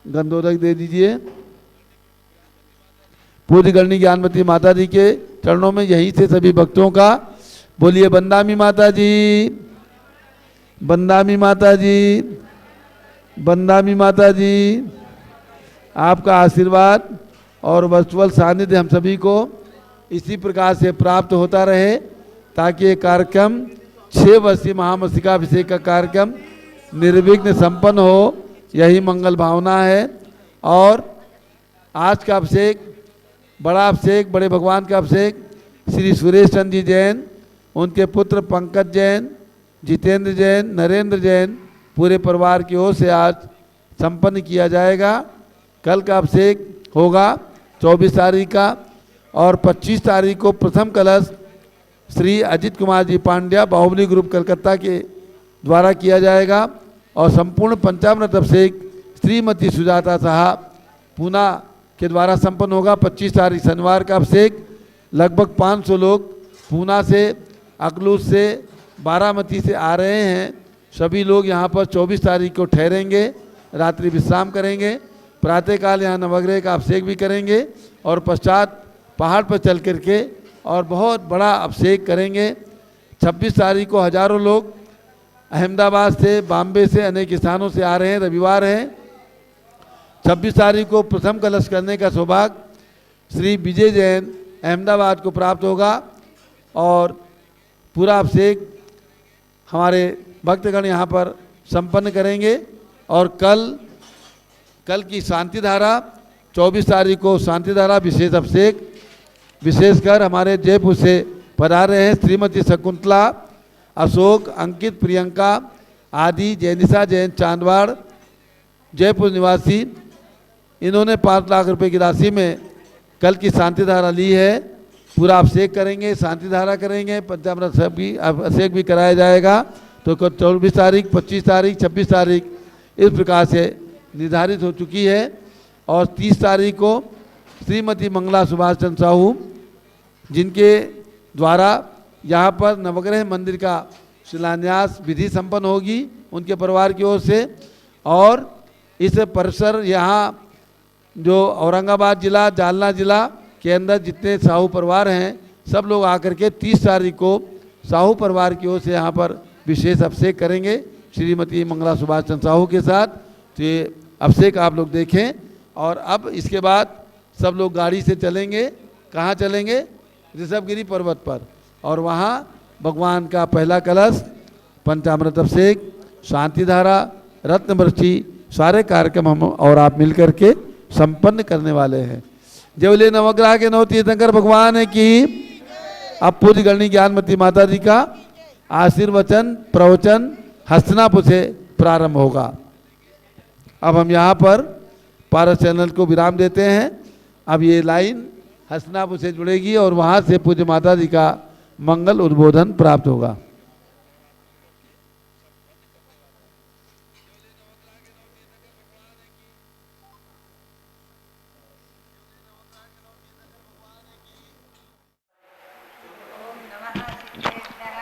गंधोदक दे दीजिए पूज्य गणनी ज्ञानमती माता जी के चरणों में यहीं से सभी भक्तों का बोलिए बंदामी माता जी बंदामी माता जी बंदामी माता जी आपका आशीर्वाद और वर्चुअल सानिध्य हम सभी को इसी प्रकार से प्राप्त होता रहे ताकि ये कार्यक्रम 6 वर्षीय महामस्तिकाभिषेक का कार्यक्रम निर्विघ्न संपन्न हो यही मंगल भावना है। और आज का अभिषेक बड़ा अभिषेक बड़े भगवान का अभिषेक श्री सुरेश चंद्र जी जैन उनके पुत्र पंकज जैन जितेंद्र जैन नरेंद्र जैन पूरे परिवार की ओर से आज संपन्न किया जाएगा। कल का अभिषेक होगा 24 तारीख का और 25 तारीख को प्रथम कलश श्री अजित कुमार जी पांड्या बाहुबली ग्रुप कलकत्ता के द्वारा किया जाएगा और संपूर्ण पंचामृत अभिषेक श्रीमती सुजाता साहब पूना के द्वारा संपन्न होगा। 25 तारीख शनिवार का अभिषेक लगभग 500 लोग पूना से अकलूज से बारामती से आ रहे हैं। सभी लोग यहाँ पर 24 तारीख को ठहरेंगे, रात्रि विश्राम करेंगे, प्रातःकाल यहाँ नवग्रह का अभिषेक भी करेंगे और पश्चात पहाड़ पर चल करके और बहुत बड़ा अभिषेक करेंगे। 26 तारीख को हजारों लोग अहमदाबाद से बॉम्बे से अनेक स्थानों से आ रहे हैं। रविवार है। 26 तारीख को प्रथम कलश करने का सौभाग्य श्री विजय जैन अहमदाबाद को प्राप्त होगा और पूरा अभिषेक हमारे भक्तगण यहाँ पर संपन्न करेंगे। और कल की शांति धारा 24 तारीख को शांति धारा विशेष अभिषेक विशेषकर हमारे जयपुर से पधार रहे हैं श्रीमती शकुंतला, अशोक, अंकित, प्रियंका आदि, जैनिशा जैन चांदवाड़ जयपुर निवासी। इन्होंने 5 लाख रुपए की राशि में कल की शांति धारा ली है। पूरा अभिषेक करेंगे, शांति धारा करेंगे, पंचामृत सब भी अभिषेक भी कराया जाएगा। तो 24 तारीख, 25 तारीख, 26 तारीख इस प्रकार से निर्धारित हो चुकी है। और 30 तारीख को श्रीमती मंगला सुभाष चंद्र साहू, जिनके द्वारा यहाँ पर नवग्रह मंदिर का शिलान्यास विधि संपन्न होगी उनके परिवार की ओर से। और इस परिसर यहाँ जो औरंगाबाद जिला, जालना जिला के अंदर जितने साहू परिवार हैं सब लोग आकर के 30 तारीख को साहू परिवार की ओर से यहाँ पर विशेष अभिषेक करेंगे श्रीमती मंगला सुभाष चंद्र साहू के साथ। तो ये अभिषेक आप लोग देखें। और अब इसके बाद सब लोग गाड़ी से चलेंगे। कहाँ चलेंगे? ऋषभगिरी पर्वत पर। और वहाँ भगवान का पहला कलश, पंचामृत अभिषेक, शांति धारा, रत्न वृष्टि सारे कार्यक्रम हम और आप मिलकर के संपन्न करने वाले हैं। जय बोले नवग्रह के नव तीर्थंकर भगवान की। अब पूज्य गणनी ज्ञानमती माता जी का आशीर्वचन प्रवचन हस्तिनापुर से प्रारंभ होगा। अब हम यहाँ पर पारस चैनल को विराम देते हैं। अब ये लाइन हस्तिनापुर से जुड़ेगी और वहाँ से पूज्य माता जी का मंगल उद्बोधन प्राप्त होगा।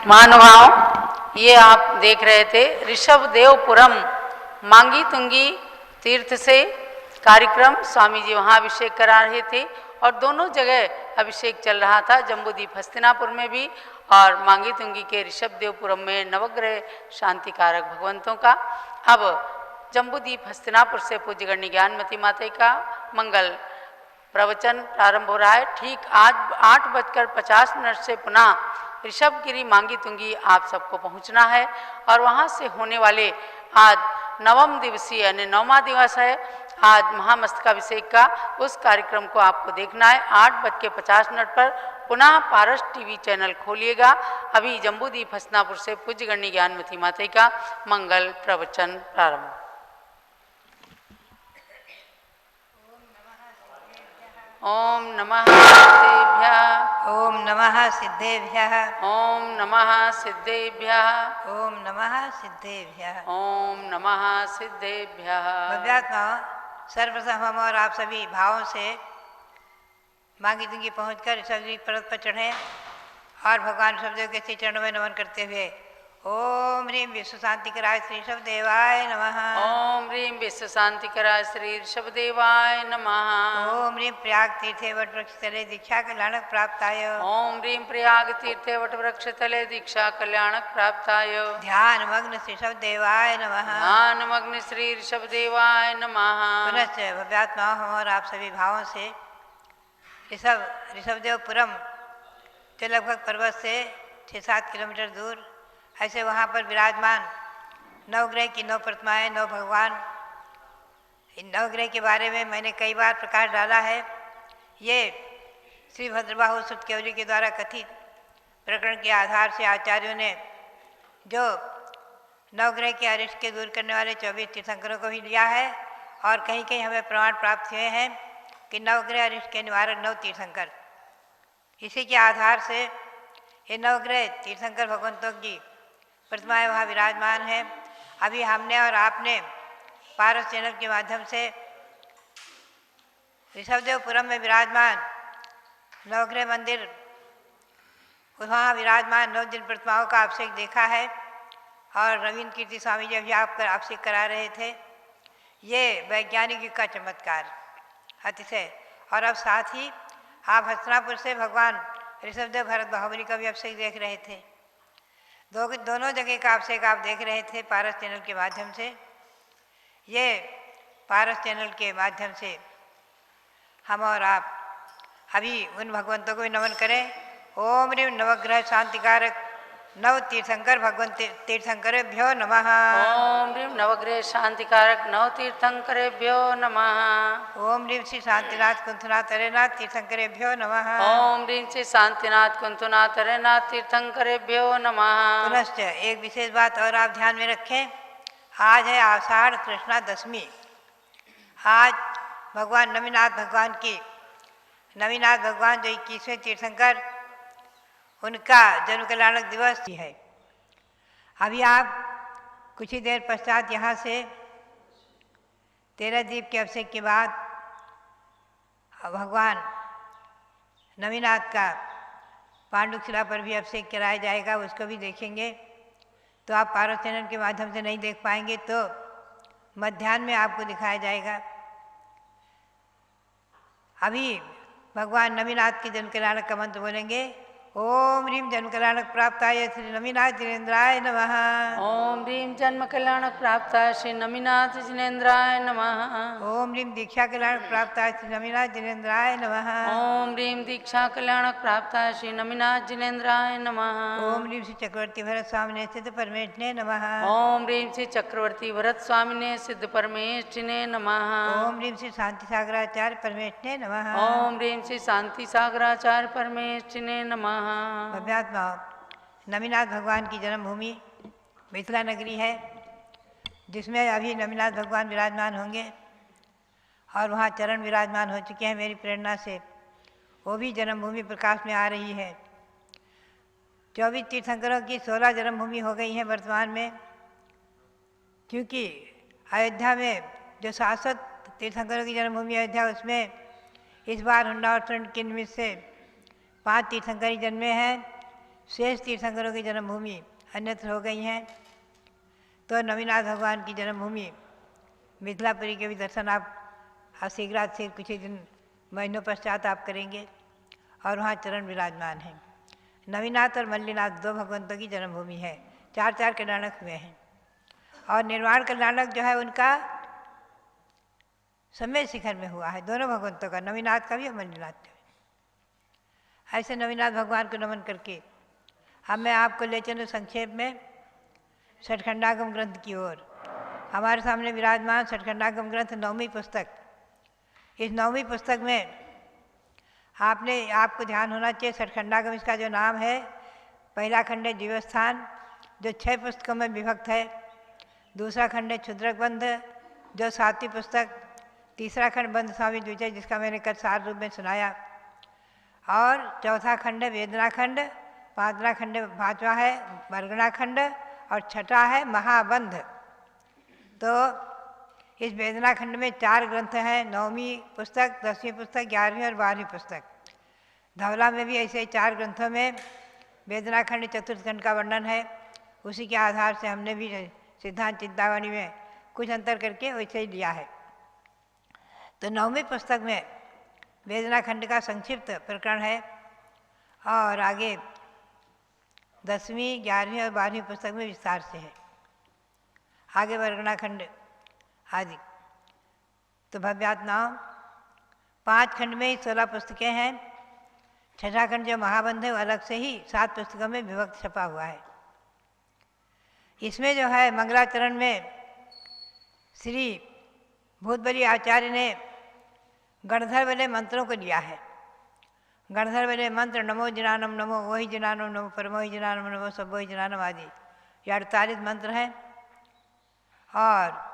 महानुभाव, ये आप देख रहे थे ऋषभदेवपुरम मांगी तुंगी तीर्थ से कार्यक्रम। स्वामी जी वहाँ अभिषेक करा रहे थे और दोनों जगह अभिषेक चल रहा था, जम्बूद्वीप हस्तिनापुर में भी और मांगी तुंगी के ऋषभदेवपुरम में नवग्रह शांतिकारक भगवंतों का। अब जम्बूद्वीप हस्तिनापुर से पूज्य गणनी ज्ञानमती माता का मंगल प्रवचन प्रारंभ हो रहा है। ठीक आज 8:50 से पुनः ऋषभगिरी मांगी तुंगी आप सबको पहुंचना है। और वहां से होने वाले आज 9वां दिवसीय यानी 9वां दिवस है आज महामस्तकाभिषेक का, उस कार्यक्रम को आपको देखना है 8:50 पर। पुनः पारस टीवी चैनल खोलिएगा। अभी जम्बूद्वीप हस्तिनापुर से पूज्य गणनी ज्ञानमती माता का मंगल प्रवचन प्रारंभ। ओम नमः सिद्धेभ्यः। ओम नमः सिद्धेभ्यः। ओम नमः सिद्धेभ्यः। ओम नमः सिद्धेभ्यः। ओम नमः सिद्धेभ्यः। भव्यात्मा, सर्वप्रथम हम और आप सभी भावों से मांगी तुंगी पहुँचकर ऋषभगिरी पर्वत पर चढ़े और भगवान ऋषभदेव के श्री चरणों में नमन करते हुए ओम ह्रीं विश्व शांति कराय श्री ऋषभदेवाय नमः। ओम ह्रीं विश्व शांति कराय श्री ऋषभदेवाय नमः। ओम ह्रीं प्रयाग तीर्थे वट वृक्ष तले दीक्षा कल्याणक प्राप्ताय। ओम ह्रीं प्रयाग तीर्थे वट वृक्ष तले दीक्षा कल्याणक प्राप्ताय। ध्यान मग्न श्री ऋषभदेवाय नमः। ध्यान मग्न श्री ऋषभदेवाय नमः। पुनश्च भव्यात्मा, हम और आप सभी भावों से ऋषभदेवपुरम जो लगभग पर्वत से 6-7 किलोमीटर दूर, ऐसे वहाँ पर विराजमान नवग्रह की 9 प्रतिमाएँ, 9 भगवान। इन नवग्रह के बारे में मैंने कई बार प्रकाश डाला है। ये श्री भद्रबाहु सुत केवली के द्वारा कथित प्रकरण के आधार से आचार्यों ने जो नवग्रह के अरिष्ट के दूर करने वाले 24 तीर्थंकरों को भी लिया है और कहीं कहीं हमें प्रमाण प्राप्त हुए हैं कि नवग्रह अरिष्ट के निवारक 9 तीर्थंकर। इसी के आधार से ये नवग्रह तीर्थंकर भगवंतों की प्रतिमाएँ वहाँ विराजमान हैं। अभी हमने और आपने पारस चैनल के माध्यम से ऋषभदेवपुरम में विराजमान नवग्रह मंदिर, वहाँ विराजमान 9 दिन प्रतिमाओं का अभिषेक देखा है और रवीन्द्र कीर्ति स्वामी जी अभी आपका अभिषेक करा रहे थे। ये वैज्ञानिक युग का चमत्कार अतिशय। और अब साथ ही आप हस्तिनापुर से भगवान ऋषभदेव भरत बाहुबली का भी अभिषेक देख रहे थे। दोनों जगह का अभिषेक आप देख रहे थे पारस चैनल के माध्यम से। ये पारस चैनल के माध्यम से हम और आप अभी उन भगवंतों को भी नमन करें। ओम ह्रीं नवग्रह शांतिकारक नव तीर्थंकर भगवंत तीर्थंकरेभ्यो नमः। ओम ह्रीं नवग्रह शांतिकारक नव तीर्थंकरेभ्यो नमः। ओम ह्रीं श्री शांतिनाथ कुंथनाथ हरेनाथ तीर्थंकरेभ्यो नमः। ओम ह्रीं श्री शांतिनाथ कुंतुनाथ हरेनाथ तीर्थंकरेभ्यो नमः। पुनश्च एक विशेष बात और आप ध्यान में रखें, आज है आषाढ़ कृष्णा दशमी। आज भगवान नवीनाथ भगवान की नवीनाथ भगवान जो 21वें तीर्थंकर, उनका जन्म कल्याणक दिवस है। अभी आप कुछ ही देर पश्चात यहाँ से 13 दीप के अभिषेक के बाद भगवान नवीनाथ का पांडुशिला पर भी अभिषेक कराया जाएगा, उसको भी देखेंगे। तो आप पारस चैनल के माध्यम से नहीं देख पाएंगे, तो मध्याह्न में आपको दिखाया जाएगा। अभी भगवान नवीनाथ के जन्म कल्याणक का मंत्र बोलेंगे। ओम ह्रीं जन्म कल्याणक प्राप्ताय श्री नवीनाथ जिनेन्द्राय नमः। ओम ह्रीं जन्म कल्याणक प्राप्ताय श्री नवीनाथ जिनेन्द्राय नमः। ओम ह्रीं दीक्षा कल्याणक प्राप्ताय श्री नवीनाथ जिनेन्द्राय नमः। ओम ह्रीं दीक्षा कल्याणक प्राप्ताय श्री नवीनाथ जिनेन्द्राय नमः। ओम ह्रीं श्री चक्रवर्ती भरत स्वामिने सिद्ध परमेष्ठिने नमः। ओम ह्रीं श्री चक्रवर्ती भरत स्वामिने सिद्ध परमेष्ठिने नमः। ओम ह्रीं श्री शांति सागराचार्य परमेष्ठिने नमः। ओम ह्रीं श्री शांति सागराचार्य परमेष्ठिने नमः। भव्यात्मा नवीनाथ भगवान की जन्मभूमि मिथिला नगरी है, जिसमें अभी नवीनाथ भगवान विराजमान होंगे और वहाँ चरण विराजमान हो चुके हैं। मेरी प्रेरणा से वो भी जन्मभूमि प्रकाश में आ रही है। 24 तीर्थंकरों की 16 जन्मभूमि हो गई हैं वर्तमान में, क्योंकि अयोध्या में जो शाश्वत तीर्थंकरों की जन्मभूमि अयोध्या, उसमें इस बार हुंडावतरण के निमित्त से 5 तीर्थंकर ही जन्मे हैं। शेष तीर्थंकरों की जन्मभूमि अन्यत्र हो गई हैं। तो नवीनाथ भगवान की जन्मभूमि मिथिलापुरी के भी दर्शन आप शीघ्र से कुछ ही दिन महीनों पश्चात आप करेंगे और वहाँ चरण विराजमान हैं। नवीनाथ और मल्लीनाथ 2 भगवंतों की जन्मभूमि है। 4 कल्याणक हुए हैं और निर्वाण कल्याणक जो है उनका समय शिखर में हुआ है, दोनों भगवंतों का, नवीनाथ का भी और मल्लीनाथ का भी। ऐसे नवीनाथ भगवान को नमन करके अब मैं आपको ले चलूँ संक्षेप में षटखंडागम ग्रंथ की ओर। हमारे सामने विराजमान षटखंडागम ग्रंथ 9वीं पुस्तक। इस 9वीं पुस्तक में आपको ध्यान होना चाहिए, षटखंडागम इसका जो नाम है, पहला खंड है जीवस्थान, जो 6 पुस्तकों में विभक्त है। दूसरा खंड है क्षुद्रक बंध, जो 7वीं पुस्तक। तीसरा खंड बंध स्वामी द्विजय, जिसका मैंने कल सार रूप में सुनाया। और चौथा खंड वेदना खंड, 5वां खंड 5वां है वर्गणा खंड और 6ठा है महाबंध। तो इस वेदना खंड में 4 ग्रंथ हैं, 9वीं पुस्तक, 10वीं पुस्तक, 11वीं और 12वीं पुस्तक। धवला में भी ऐसे 4 ग्रंथों में वेदना खंड चतुर्थ खंड का वर्णन है। उसी के आधार से हमने भी सिद्धांत चिंतामणि में कुछ अंतर करके वैसे ही लिया है। तो 9वीं पुस्तक में वेदना खंड का संक्षिप्त प्रकरण है और आगे 10वीं, 11वीं और 12वीं पुस्तक में विस्तार से है। आगे वर्गणा खंड आदि। तो भव्यात्माओं 5 खंड में ही 16 पुस्तकें हैं। 6ठा खंड जो महाबंध है वो अलग से ही 7 पुस्तकों में विभक्त छपा हुआ है। इसमें जो है मंगलाचरण में श्री भूतबली आचार्य ने गणधर वाले मंत्रों को लिया है। गणधर वाले मंत्र नमो जिनानम, नमो वही जिनानम, नमो परमो ही जिनानम, नमो सबो ही जिनानम आदि, ये 48 मंत्र हैं। और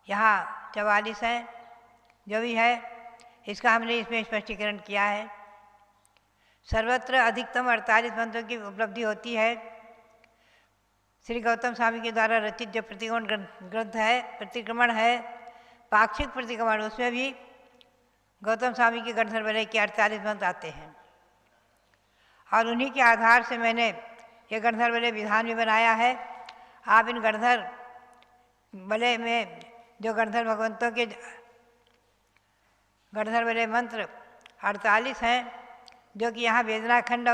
यहाँ 44 हैं। जो भी है इसका हमने इसमें स्पष्टीकरण किया है। सर्वत्र अधिकतम 48 मंत्रों की उपलब्धि होती है। श्री गौतम स्वामी के द्वारा रचित जो प्रतिक्रमण ग्रंथ है, प्रतिक्रमण है, पाक्षिक प्रतिक्रमण, उसमें भी गौतम स्वामी के गणधर वलय के 48 मंत्र आते हैं। और उन्हीं के आधार से मैंने ये गणधर वलय विधान भी बनाया है। आप इन गणधर वलय में जो गणधर भगवंतों के गणधर वलय मंत्र 48 हैं, जो कि यहाँ वेदना खंड,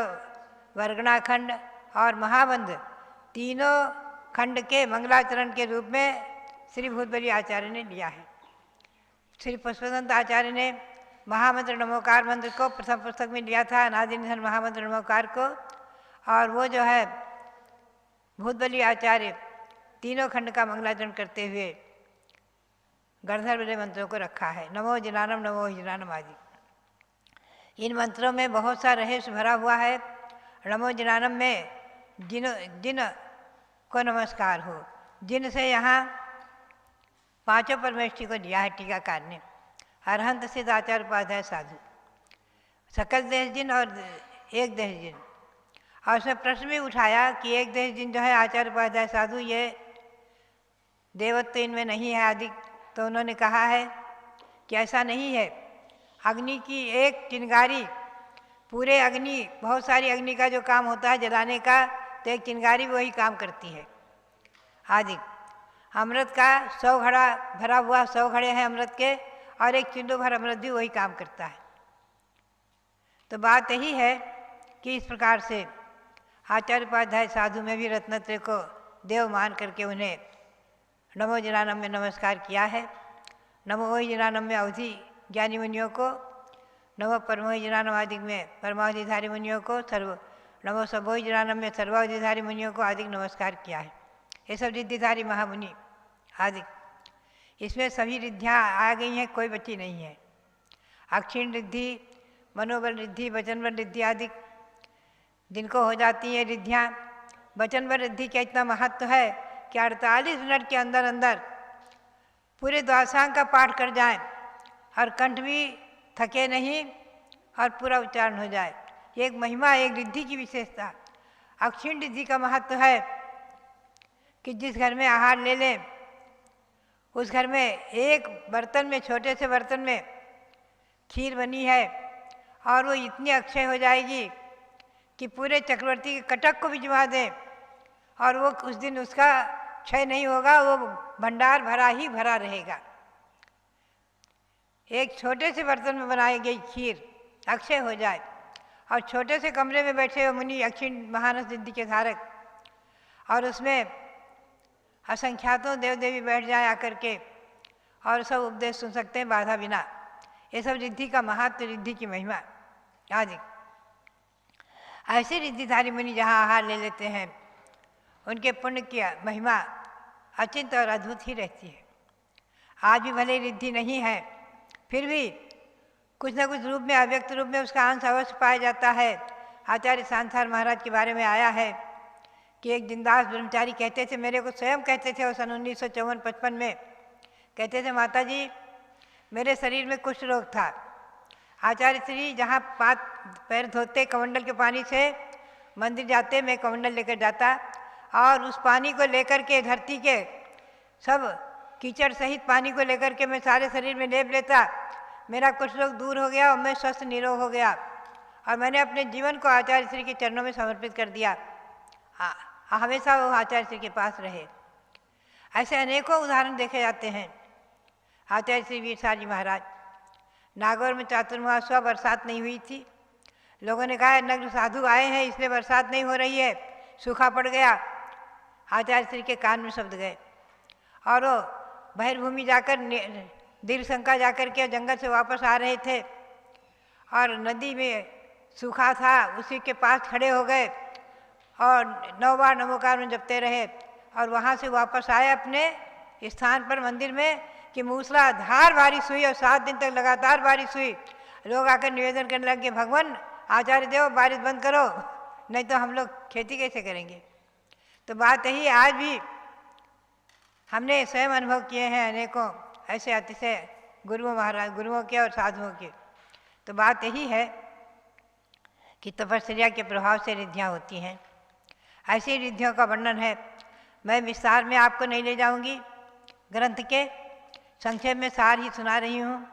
वर्गणा खंड और महाबंध तीनों खंड के मंगलाचरण के रूप में श्री भूतबली आचार्य ने लिया है। श्री पुष्पदंत आचार्य ने महामंत्र नमोकार मंत्र को प्रथम पुस्तक में लिया था, अनादि निधन महामंत्र नमोकार को, और वो जो है भूतबली आचार्य तीनों खंड का मंगलाचरण करते हुए गणधर वाले मंत्रों को रखा है, नमो जिनानम नमो जिनानम आदि। इन मंत्रों में बहुत सा रहस्य भरा हुआ है। नमो जिनानम में जिन को नमस्कार हो, जिन से यहाँ पांचों परमेष्ठी को दिया है टीकाकार ने, अरहंत सिद्ध आचार्य उपाध्याय साधु, सकल देश जिन और एक देश जिन। और उसमें प्रश्न भी उठाया कि एक देश जिन जो है आचार्य उपाध्याय साधु, ये देवत्व इनमें नहीं है आदि। तो उन्होंने कहा है कि ऐसा नहीं है। अग्नि की एक चिंगारी, पूरे अग्नि, बहुत सारी अग्नि का जो काम होता है जलाने का, तो एक चिंगारी वही काम करती है आदि। अमृत का 100 घड़ा भरा हुआ, 100 घड़े हैं अमृत के, और एक चिंडू भर अमृत भी वही काम करता है। तो बात यही है कि इस प्रकार से आचार्य उपाध्याय साधु में भी रत्नत्रय को देव मान करके उन्हें नमो जिनानम में नमस्कार किया है। नमो वही जिनानम में अवधि ज्ञानी मुनियों को, नमो परमोहि जिनानम आदि में परमावधिधारी मुनियों को, नमो सबोहि जिनानम में सर्वावधिधारी मुनियों को आदि नमस्कार किया है। ये सब रिद्धिधारी महामुनि आदि, इसमें सभी रिद्धियाँ आ गई हैं, कोई बची नहीं है। अक्षीण रिद्धि, मनोबल रिद्धि, वचन बल रिद्धि आदि जिनको हो जाती है रिद्धियाँ। वचन बल रिद्धि का इतना महत्व है कि 48 मिनट के अंदर अंदर पूरे द्वादशांग का पाठ कर जाएं और कंठ भी थके नहीं और पूरा उच्चारण हो जाए। एक महिमा, एक रिद्धि की विशेषता। अक्षीण रिद्धि का महत्व है कि जिस घर में आहार ले लें, उस घर में एक बर्तन में, छोटे से बर्तन में खीर बनी है और वो इतनी अक्षय हो जाएगी कि पूरे चक्रवर्ती के कटक को भी जुआ दें और वो उस दिन उसका क्षय नहीं होगा, वो भंडार भरा ही भरा रहेगा। एक छोटे से बर्तन में बनाई गई खीर अक्षय हो जाए, और छोटे से कमरे में बैठे हुए मुनि अक्षीण महानस रिद्धि के धारक, और उसमें असंख्यातों देव देवी बैठ जाए आकर के और सब उपदेश सुन सकते हैं बाधा बिना। ये सब रिद्धि का महत्व, रिद्धि की महिमा आदि। ऐसे रिद्धिधारी मुनि जहाँ आहार ले लेते हैं, उनके पुण्य की महिमा अचिंत और अद्भुत ही रहती है। आज भी भले रिद्धि नहीं है, फिर भी कुछ न कुछ रूप में, अव्यक्त रूप में उसका अंश अवश्य पाया जाता है। आचार्य सांसार महाराज के बारे में आया है कि एक जिनदास ब्रह्मचारी कहते थे, मेरे को स्वयं कहते थे, वो सन 1954-55 में कहते थे, माता जी मेरे शरीर में कुष्ठ रोग था। आचार्य श्री जहाँ पैर धोते कमंडल के पानी से, मंदिर जाते, मैं कमंडल लेकर जाता और उस पानी को लेकर के धरती के सब कीचड़ सहित पानी को लेकर के मैं सारे शरीर में लेप लेता। मेरा कुष्ठ रोग दूर हो गया और मैं स्वस्थ निरोग हो गया, और मैंने अपने जीवन को आचार्य श्री के चरणों में समर्पित कर दिया। हमेशा वो आचार्य श्री के पास रहे। ऐसे अनेकों उदाहरण देखे जाते हैं। आचार्य श्री वीरसार जी महाराज, नागौर में चातुर्मास हुआ, बरसात नहीं हुई थी। लोगों ने कहा नग्न साधु आए हैं इसलिए बरसात नहीं हो रही है, सूखा पड़ गया। आचार्य श्री के कान में शब्द गए और वो बहिर्भूमि जाकर, दीर्घशंका जाकर के जंगल से वापस आ रहे थे और नदी में सूखा था, उसी के पास खड़े हो गए और 9 बार नमोकार में जपते रहे, और वहाँ से वापस आए अपने स्थान पर मंदिर में कि मूसलाधार बारिश हुई और 7 दिन तक लगातार बारिश हुई। लोग आकर निवेदन करने लगे, भगवान आचार्य देव बारिश बंद करो, नहीं तो हम लोग खेती कैसे करेंगे। तो बात यही, आज भी हमने स्वयं अनुभव किए हैं अनेकों ऐसे अतिशय गुरुओं के और साधुओं के। तो बात यही है कि तपस्या के प्रभाव से रिद्धियाँ होती हैं। ऐसी रिद्धियों का वर्णन है, मैं विस्तार में आपको नहीं ले जाऊंगी, ग्रंथ के संक्षेप में सार ही सुना रही हूँ।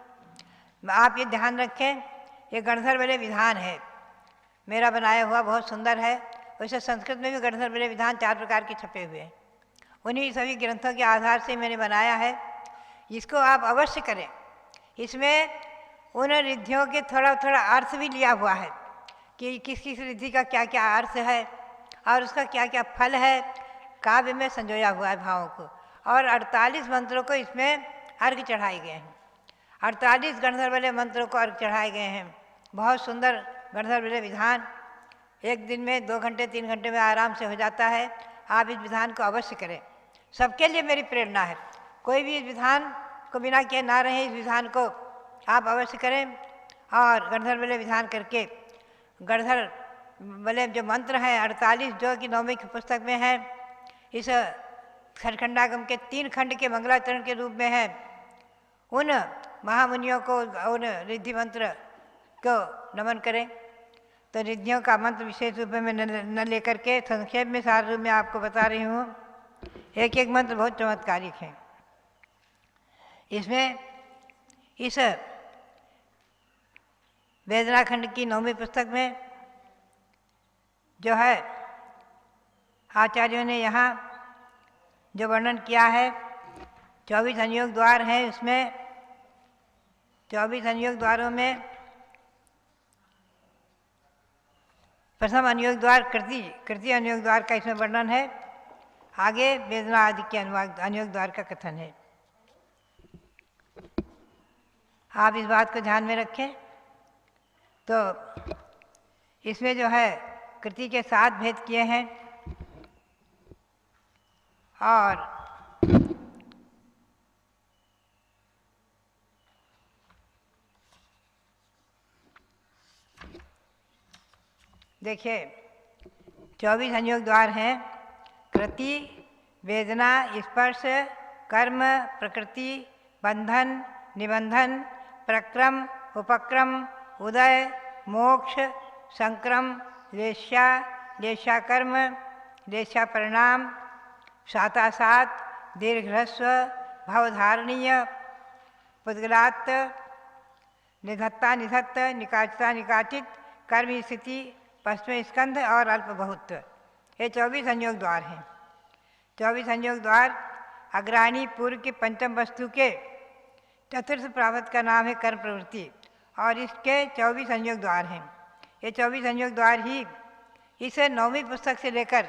आप ये ध्यान रखें, ये गणधर वाले विधान है, मेरा बनाया हुआ बहुत सुंदर है। वैसे संस्कृत में भी गणधर वाले विधान 4 प्रकार के छपे हुए हैं, उन्हीं सभी ग्रंथों के आधार से मैंने बनाया है। इसको आप अवश्य करें। इसमें उन रिद्धियों के थोड़ा थोड़ा अर्थ भी लिया हुआ है कि किस किस रिद्धि का क्या क्या अर्थ है और उसका क्या क्या फल है, काव्य में संजोया हुआ है भावों को। और 48 मंत्रों को इसमें अर्घ चढ़ाए गए हैं। 48 गणधर्वले मंत्रों को अर्घ चढ़ाए गए हैं। बहुत सुंदर गणधर्वले विधान, एक दिन में 2 घंटे 3 घंटे में आराम से हो जाता है। आप इस विधान को अवश्य करें, सबके लिए मेरी प्रेरणा है। कोई भी इस विधान को बिना किए ना रहे, इस विधान को आप अवश्य करें। और गणधर्वले विधान करके गणधर्वले जो मंत्र हैं 48, जो कि नवमी की पुस्तक में है, इस खंडागम के 3 खंड के मंगलाचरण के रूप में है। उन महामुनियों को, उन रिद्धि मंत्र को नमन करें। तो रिद्धियों का मंत्र विशेष रूप में न लेकर के संक्षेप में सार रूप में आपको बता रही हूँ। एक एक मंत्र बहुत चमत्कारिक है। इसमें इस वेदना खंड की 9वीं पुस्तक में जो है आचार्यों ने यहाँ जो वर्णन किया है, 24 संयोग द्वार हैं। उसमें 24 संयोग द्वारों में प्रथम अनुयोग द्वार कृति अनुयोग द्वार का इसमें वर्णन है। आगे वेदना आदि के अनुयोग द्वार का कथन है। आप इस बात को ध्यान में रखें। तो इसमें जो है कृति के 7 भेद किए हैं और देखिए 24 संयोग द्वार हैं। कृति, वेदना, स्पर्श, कर्म, प्रकृति, बंधन, निबंधन, प्रक्रम, उपक्रम, उदय, मोक्ष, संक्रम, लेश्या, लेश्याकर्म, लेश्या परिणाम, सातासात, दीर्घह्रस्व, भवधारणीय, पुद्गलात्, निधत्ता निधत्त, निकाचिता निकाचित, कर्म स्थिति, पश्चिम स्कंध और अल्प बहुत्व, ये 24 संयोग द्वार हैं। 24 संयोग द्वार अग्राणी पूर्व की पंचम वस्तु के चतुर्थ प्रावत का नाम है कर्म प्रवृत्ति, और इसके 24 संयोग द्वार हैं। ये 24 संयोग द्वार ही इस 9वीं पुस्तक से लेकर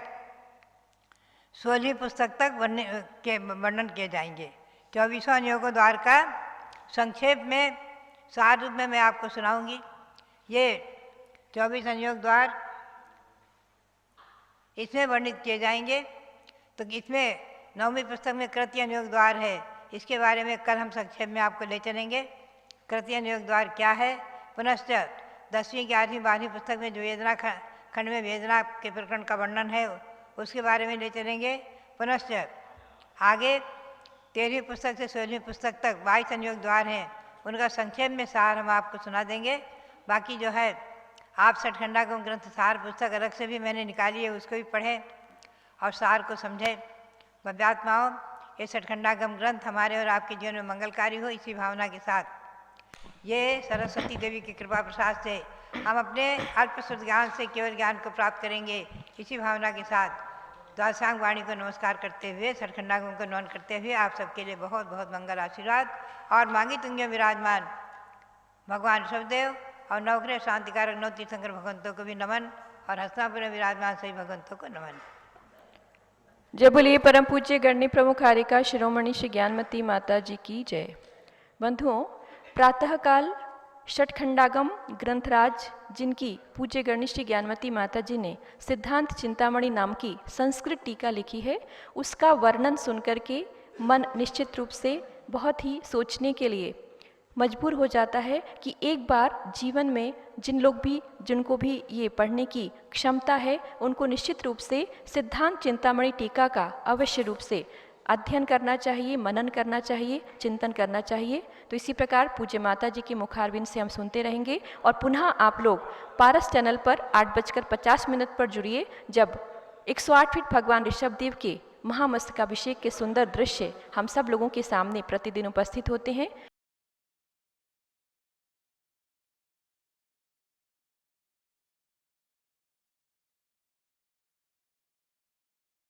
16वीं पुस्तक तक वर्णन किए जाएंगे। 24 संयोग द्वार का संक्षेप में सार रूप में मैं आपको सुनाऊंगी। ये 24 संयोग द्वार इसमें वर्णित किए जाएंगे। तो इसमें 9वीं पुस्तक में कृति अनुयोग द्वार है, इसके बारे में कल हम संक्षेप में आपको ले चलेंगे। कृति अनुयोग द्वार क्या है, पुनश्च 10वीं 11वीं 12वीं पुस्तक में जो वेदना खंड में वेदना के प्रकरण का वर्णन है उसके बारे में ले चलेंगे। पुनश्च आगे 13वीं पुस्तक से 16वीं पुस्तक तक 22 संयोग द्वार हैं, उनका संक्षेप में सार हम आपको सुना देंगे। बाकी जो है आप सठखंडागम ग्रंथ सार पुस्तक अलग से भी मैंने निकाली है, उसको भी पढ़ें और सार को समझें। भव्यात्माओं, ये सठखंडागम ग्रंथ हमारे और आपके जीवन में मंगलकारी हो, इसी भावना के साथ ये सरस्वती देवी की कृपा प्रसाद से हम अपने अल्पश्रुत ज्ञान से केवल ज्ञान को प्राप्त करेंगे। इसी भावना के साथ द्वादशांग वाणी को नमस्कार करते हुए, सठखंडागम को नमन करते हुए आप सबके लिए बहुत बहुत मंगल आशीर्वाद। और मांगी तुंगे विराजमान भगवान ऋषभदेव और नवग्रह शांतिकारक 9 तीर्थंकर भगवंतों को भी नमन, और हस्तिनापुर में विराजमान सभी भगवंतों को नमन। जय बोलिए परम पूज्य गणनी प्रमुख हारिका शिरोमणि श्री ज्ञानमती माता जी की जय। बंधुओं, प्रातःकाल षटखंडागम ग्रंथराज जिनकी पूज्य गणनी श्री ज्ञानमती माता जी ने सिद्धांत चिंतामणि नाम की संस्कृत टीका लिखी है, उसका वर्णन सुनकर के मन निश्चित रूप से बहुत ही सोचने के लिए मजबूर हो जाता है कि एक बार जीवन में जिनको भी ये पढ़ने की क्षमता है, उनको निश्चित रूप से सिद्धांत चिंतामणि टीका का अवश्य रूप से अध्ययन करना चाहिए, मनन करना चाहिए, चिंतन करना चाहिए। तो इसी प्रकार पूज्य माता जी के मुखारविंद से हम सुनते रहेंगे। और पुनः आप लोग पारस चैनल पर 8:50 पर जुड़िए, जब 108 फीट भगवान ऋषभदेव के महामस्तकाभिषेक के सुंदर दृश्य हम सब लोगों के सामने प्रतिदिन उपस्थित होते हैं।